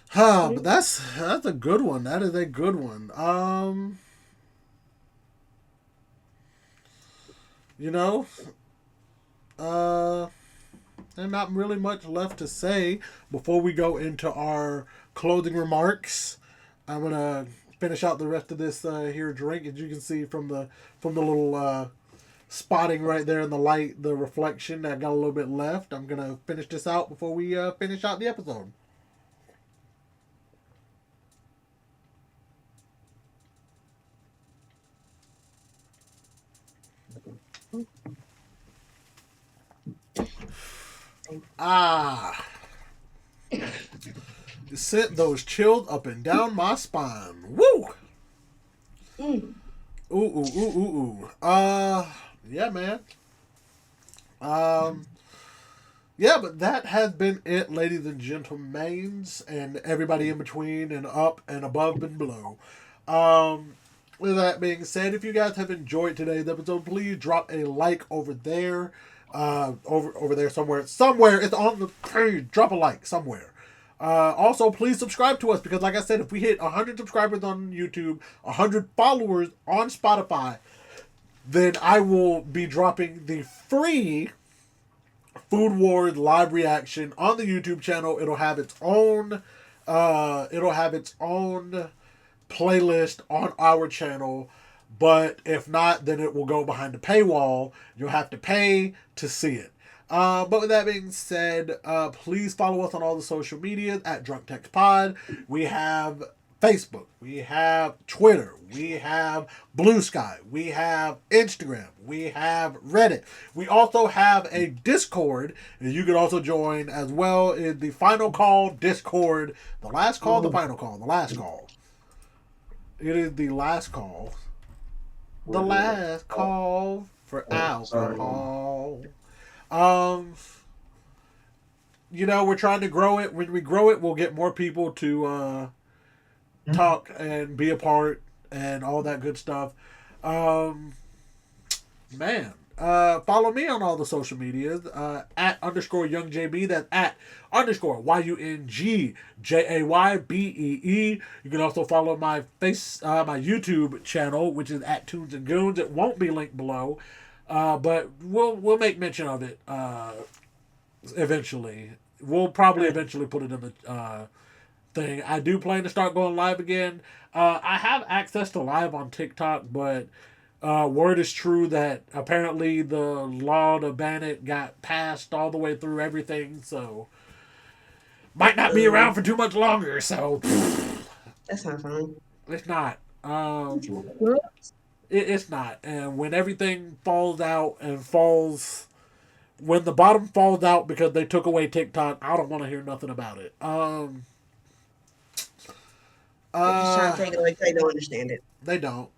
Huh, but Mhm. that's a good one. That is a good one. You know, uh there's not really much left to say before we go into our closing remarks. I'm gonna finish out the rest of this here drink, as you can see from the little spotting right there in the light, the reflection. I got a little bit left. I'm gonna finish this out before we finish out the episode. Ah, it sent those chills up and down my spine. Woo! Mm. Ooh, ooh, ooh, ooh, ooh. Yeah, man. Um, yeah, but that has been it, ladies and gentlemen, and everybody in between and up and above and below. Um, with that being said, if you guys have enjoyed today's episode, please drop a like over there. over there somewhere. Somewhere it's on the page. Drop a like somewhere. Also, please subscribe to us because, like I said, if we hit 100 subscribers on YouTube, 100 followers on Spotify, then I will be dropping the free Food Wars live reaction on the YouTube channel. It'll have its own. It'll have its own playlist on our channel. But if not, then it will go behind the paywall. You'll have to pay to see it. But with that being said, please follow us on all the social media at Drunk Text Pod. We have Facebook, we have Twitter, we have Bluesky, we have Instagram, we have Reddit. We also have a Discord, and you can also join as well in the Final Call Discord. The last call, the final call, the last call. It is the last call. The last call for alcohol. You know, we're trying to grow it. When we grow it, we'll get more people to talk and be a part and all that good stuff. Man, follow me on all the social medias at _YoungJB. That's at _YUNGJAYBEE. You can also follow my my YouTube channel, which is at Tunes and Goons. It won't be linked below, but we'll make mention of it eventually. We'll probably eventually put it in the thing. I do plan to start going live again. I have access to live on TikTok, but word is true that apparently the law to ban it got passed all the way through everything, so might not be around for too much longer. So That's not fun. it's not. It's not. And when everything falls out and falls, when the bottom falls out because they took away TikTok, I don't want to hear nothing about it. They're just trying to take it away because they don't understand it. They don't.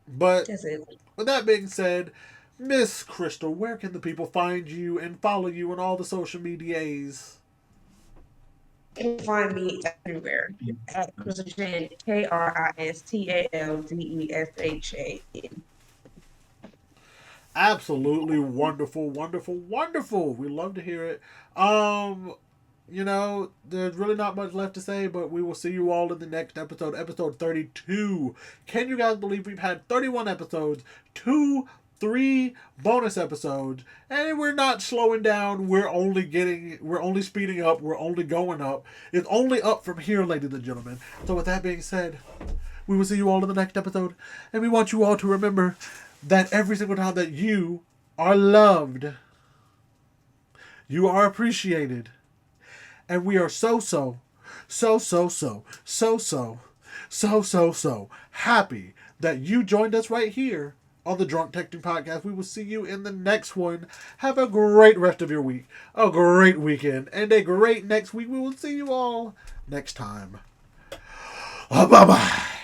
But That's it. with that being said, Miss Kristal, where can the people find you and follow you on all the social medias? You can find me everywhere at Kristal Shan, KRISTALDESHAN. Absolutely wonderful, wonderful, wonderful. We love to hear it. You know, there's really not much left to say, but we will see you all in the next episode, episode 32. Can you guys believe we've had 31 episodes, 3 bonus episodes, and we're not slowing down. We're only speeding up. We're only going up. It's only up from here, ladies and gentlemen. So with that being said, we will see you all in the next episode, and we want you all to remember that every single time that you are loved, you are appreciated, and we are so happy that you joined us right here on the Drunk Texting Podcast. We will see you in the next one. Have a great rest of your week, a great weekend, and a great next week. We will see you all next time. Bye-bye.